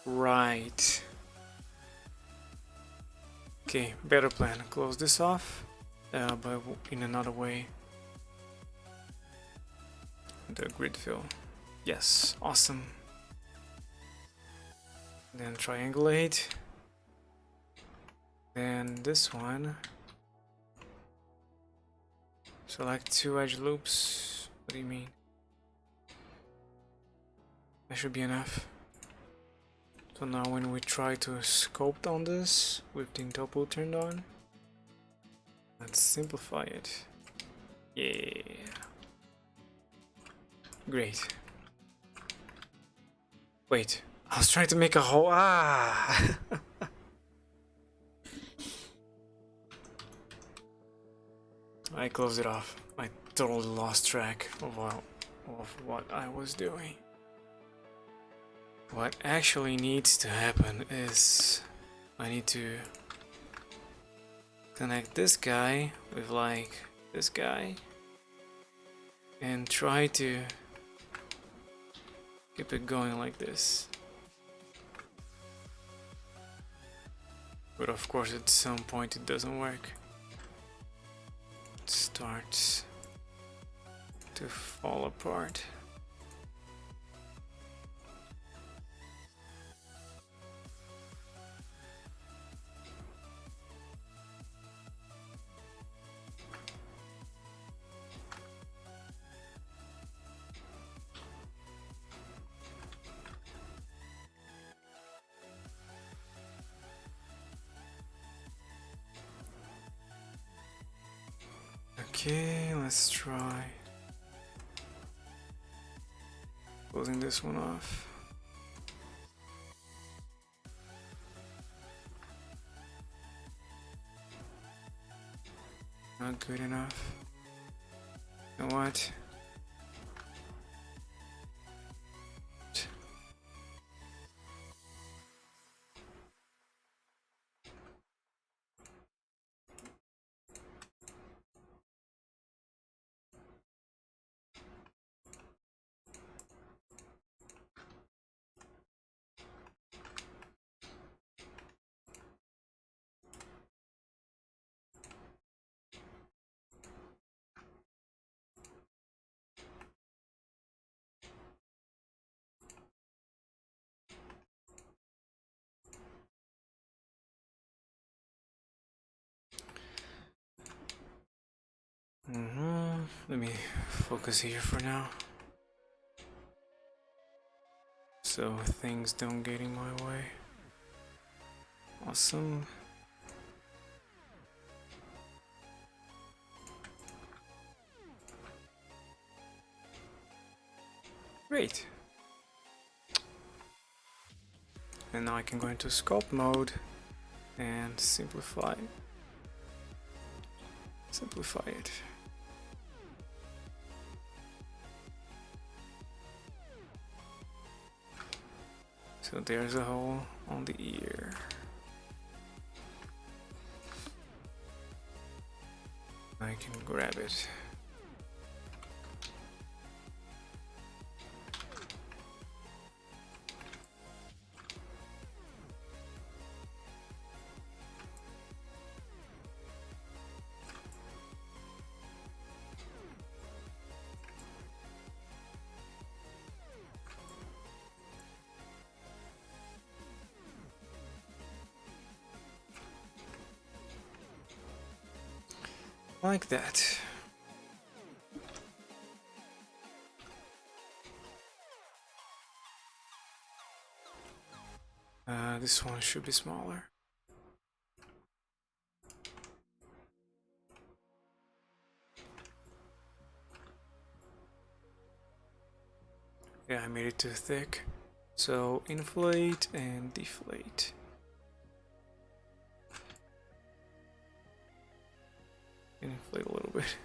Right. Okay, better plan. Close this off, but in another way. The grid fill. Yes, awesome. Then triangulate. Then this one. Select 2 edge loops. What do you mean? That should be enough. So now when we try to sculpt on this with the topo turned on, let's simplify it. Yeah. Great. Wait, I was trying to make a hole. Ah! I closed it off. I totally lost track of what I was doing. What actually needs to happen is I need to connect this guy with like this guy and try to keep it going like this. But of course at some point it doesn't work. It starts to fall apart. Okay, let's try closing this one off. Not good enough. You know what? Let me focus here for now, so things don't get in my way. Awesome. Great. And now I can go into sculpt mode and simplify it. So there's a hole on the ear. I can grab it. Like that. This one should be smaller. Yeah, I made it too thick. So inflate and deflate. Inflate a little bit.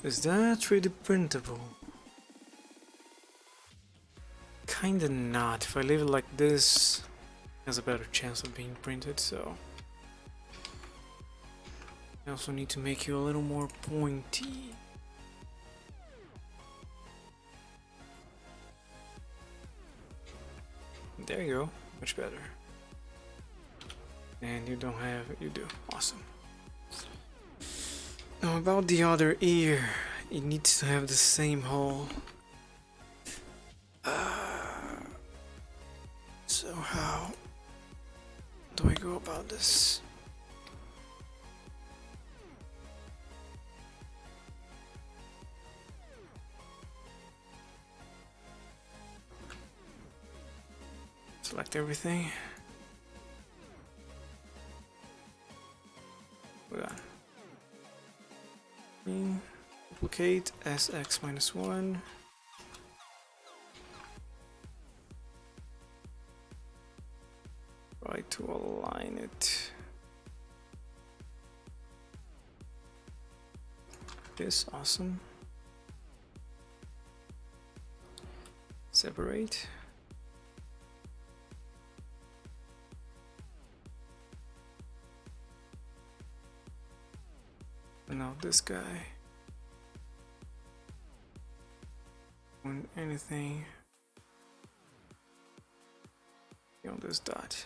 Is that 3D printable? Kinda not. If I leave it like this, it has a better chance of being printed, so... I also need to make you a little more pointy. There you go, much better. And you don't have it, you do. Awesome. Now about the other ear, it needs to have the same hole. So how do I go about this? Select everything. Hold on. Duplicate SX-1. Try to align it. This, awesome. Separate. And now this guy. Want anything on this dot.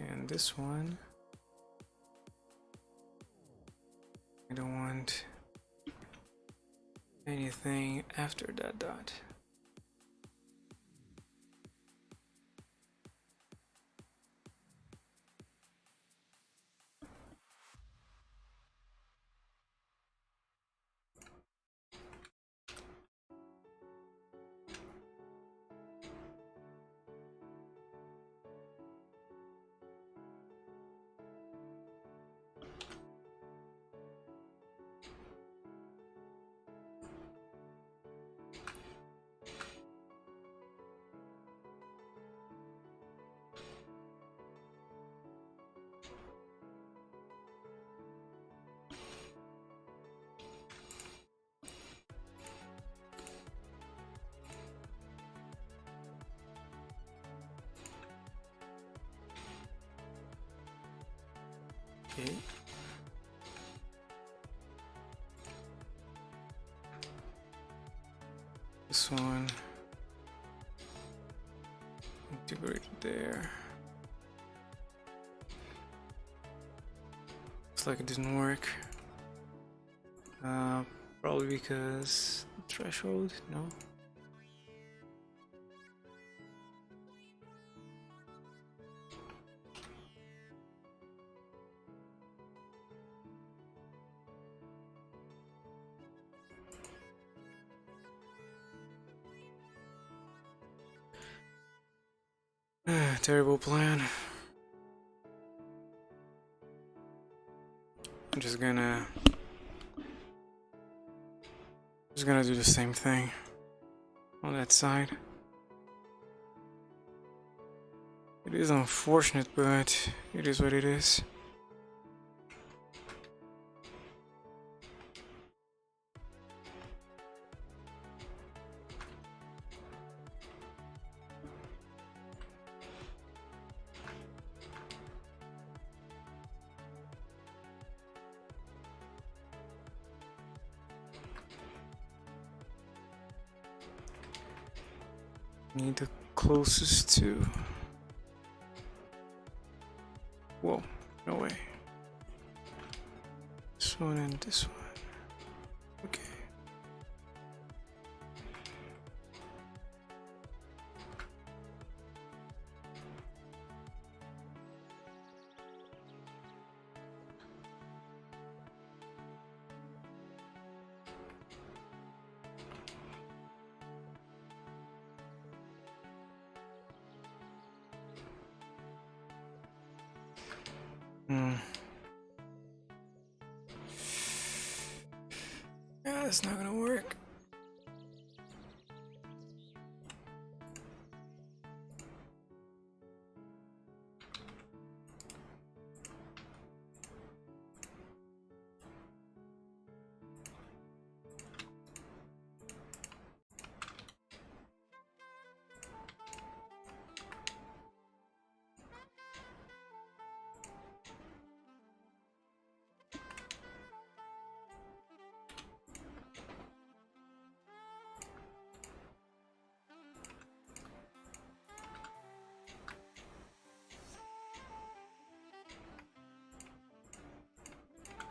And this one, I don't want anything after that dot. Okay. This one. Integrate there. Looks like it didn't work. Probably because threshold, no. Terrible plan. I'm just gonna do the same thing on that side. It is unfortunate, but it is what it is. Need the closest to. Whoa, no way. This one and this one. Okay. Yeah, that's not gonna work.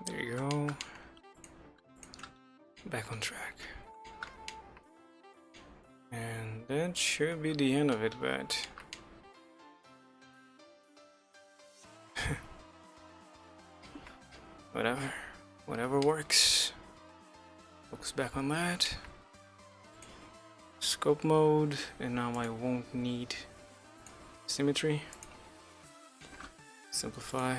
There you go. Back on track. And that should be the end of it, but whatever works. Focus back on that. Scope mode, and now I won't need symmetry. Simplify.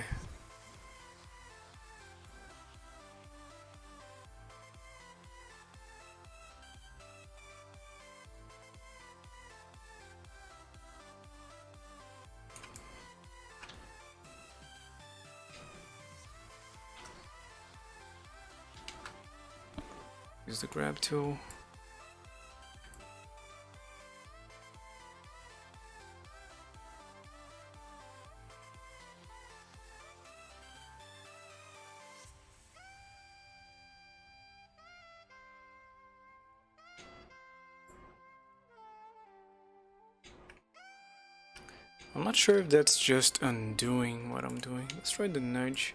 Use the grab tool. I'm not sure if that's just undoing what I'm doing. Let's try the nudge.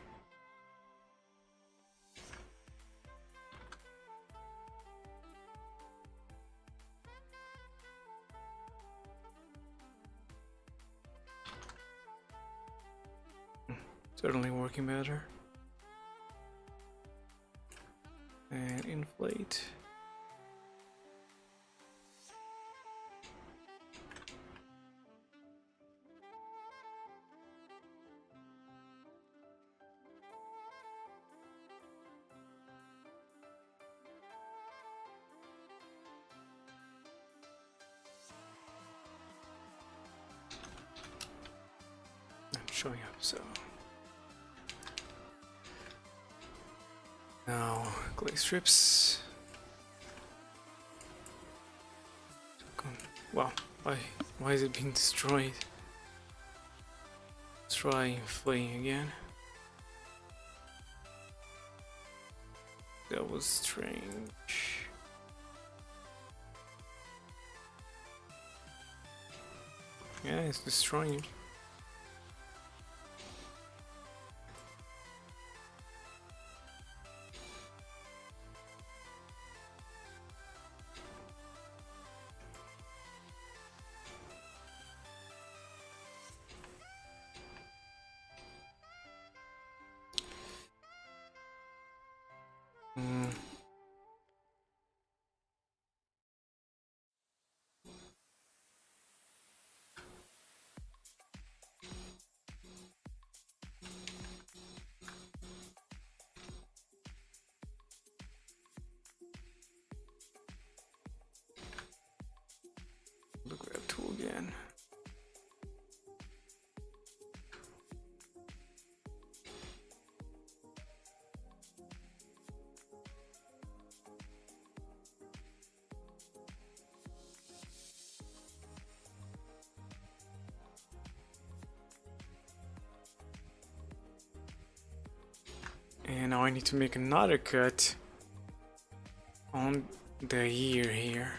Certainly working better. And inflate. Showing up, so now clay strips. Wow, why is it being destroyed? Let's try inflating again. That was strange. Yeah, it's destroying it. Look at that tool again. And now I need to make another cut on the ear here.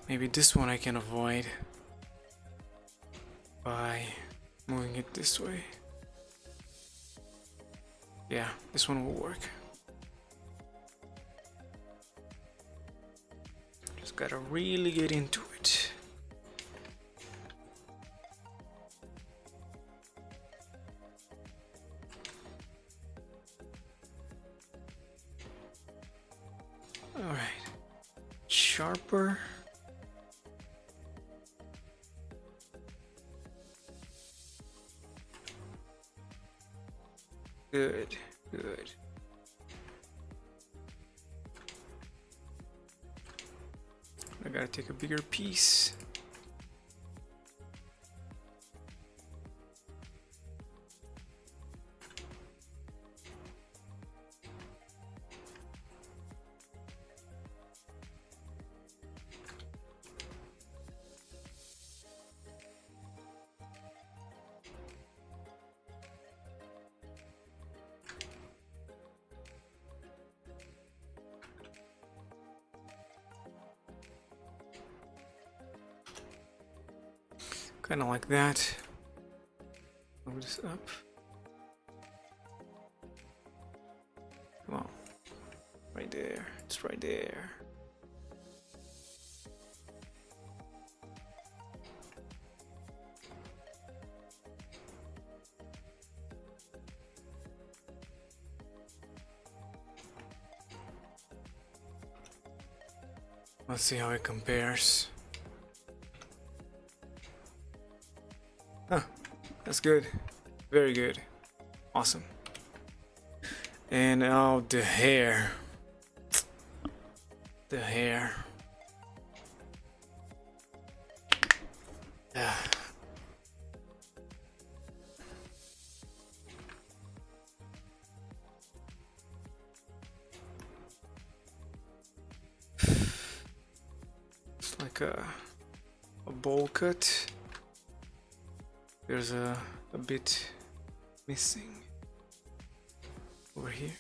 Maybe this one I can avoid by moving it this way. Yeah, this one will work. Just gotta really get into it. Alright, sharper. Good, good. I gotta take a bigger piece. Kind of like that. Move this up. Come on. Right there. It's right there. Let's see how it compares. Huh, that's good. Very good. Awesome. And now the hair. The hair. Yeah. It's like a bowl cut. There's a bit missing over here.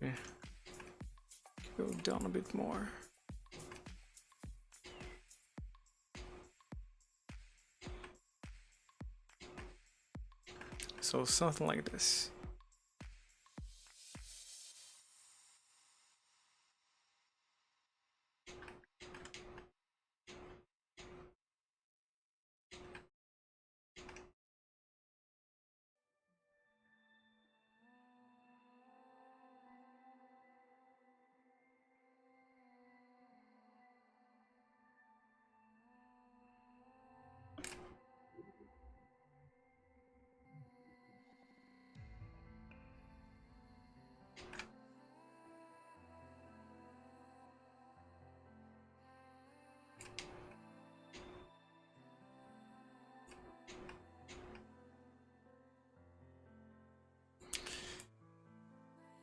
Yeah. Go down a bit more. So something like this.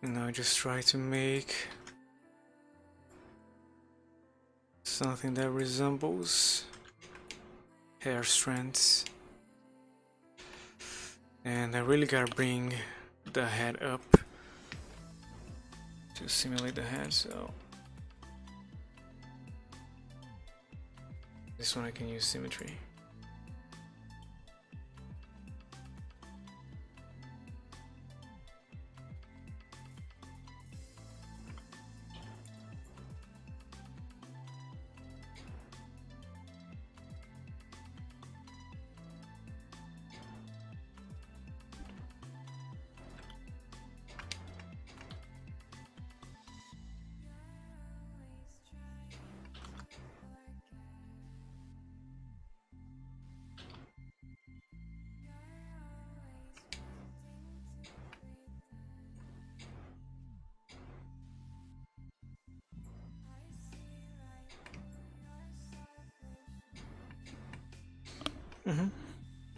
And I just try to make something that resembles hair strands. And I really gotta bring the head up to simulate the head, so this one I can use symmetry.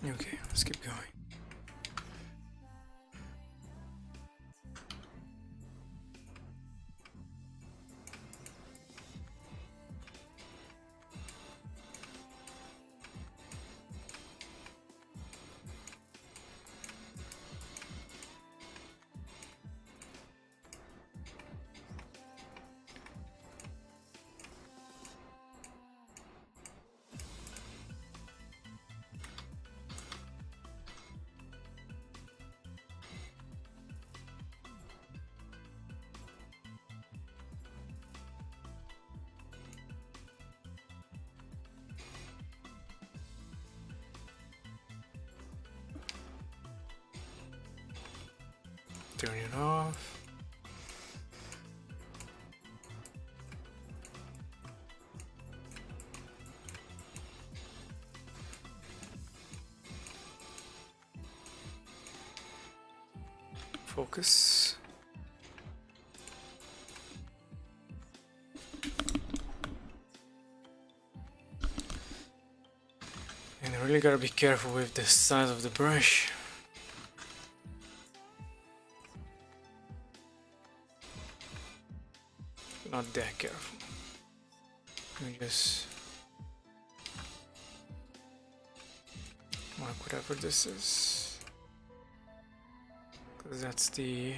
Okay, let's keep going. Turn it off. Focus. And I really gotta be careful with the size of the brush. Not that careful. Let me just mark whatever this is, because that's the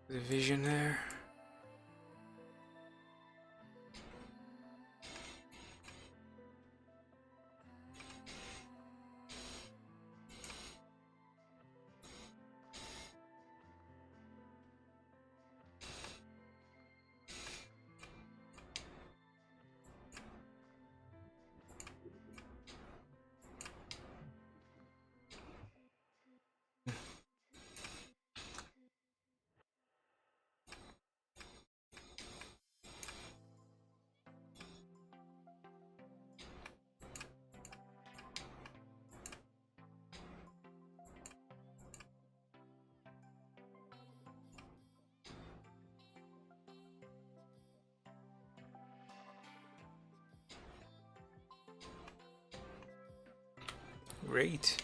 vision there. Great.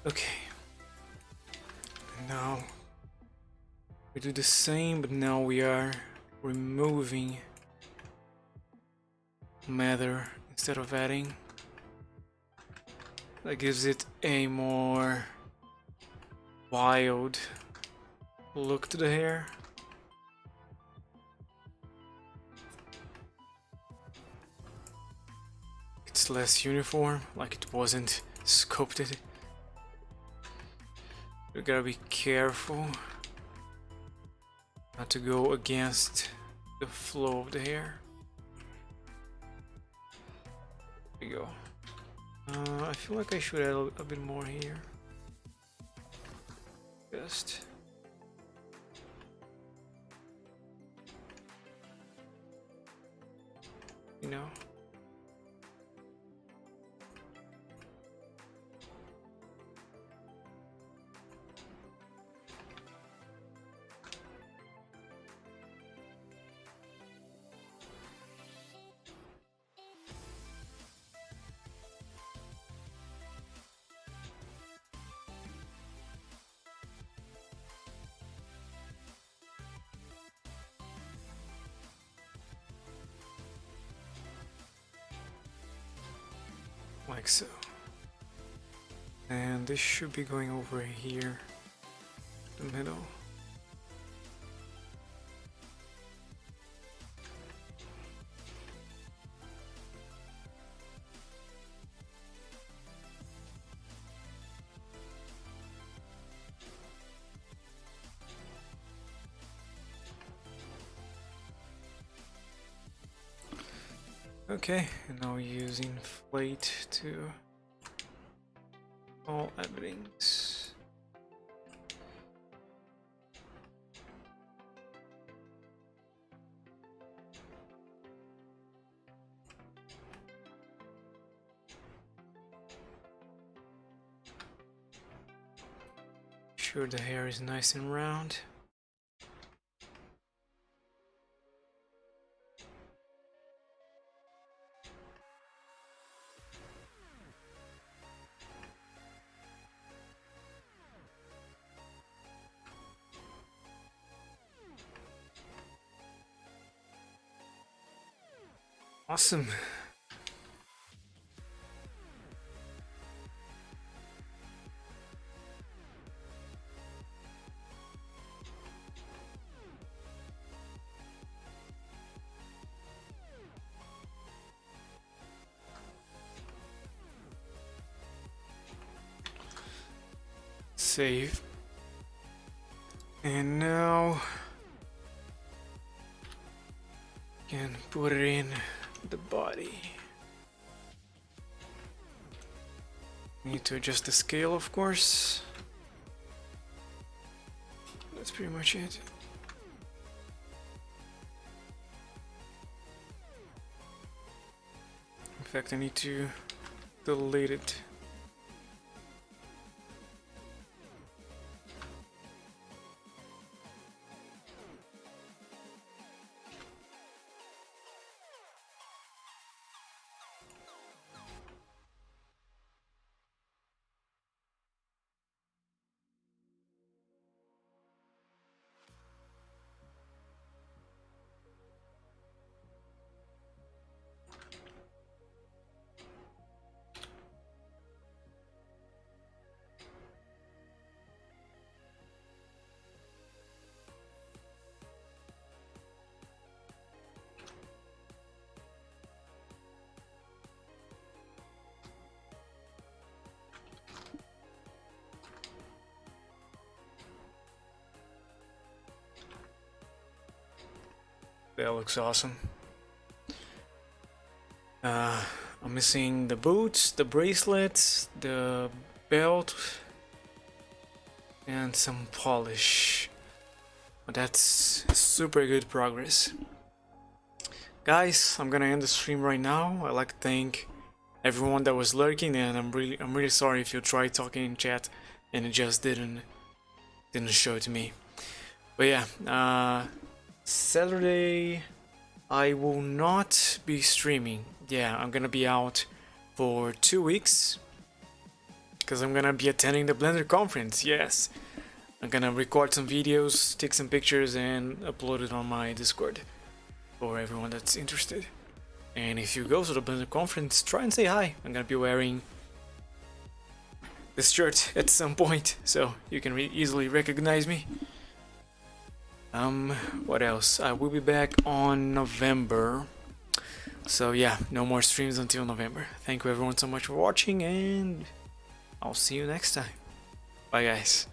Okay. Now we do the same, but now we are removing matter instead of adding. That gives it a more wild look to the hair. It's less uniform, like it wasn't sculpted. You gotta be careful not to go against the flow of the hair. There we go. I feel like I should add a bit more here. Just you know. Like so. And this should be going over here, the middle. Okay, and now using Flate to all everything's. Sure the hair is nice and round. Awesome. Save. And now can put it in the body. Need to adjust the scale, of course. That's pretty much it. In fact, I need to delete it. That looks awesome. I'm missing the boots, the bracelets, the belt, and some polish. But that's super good progress. Guys, I'm gonna end the stream right now. I'd like to thank everyone that was lurking, and I'm really sorry if you tried talking in chat and it just didn't show to me. But yeah, Saturday I will not be streaming. Yeah, I'm gonna be out for 2 weeks because I'm gonna be attending the Blender conference. Yes, I'm gonna record some videos, take some pictures, and upload it on my Discord for everyone that's interested. And if you go to the Blender conference, try and say hi. I'm gonna be wearing this shirt at some point, so you can easily recognize me. What else? I will be back on November. So yeah, no more streams until November. Thank you everyone so much for watching, and I'll see you next time. Bye guys.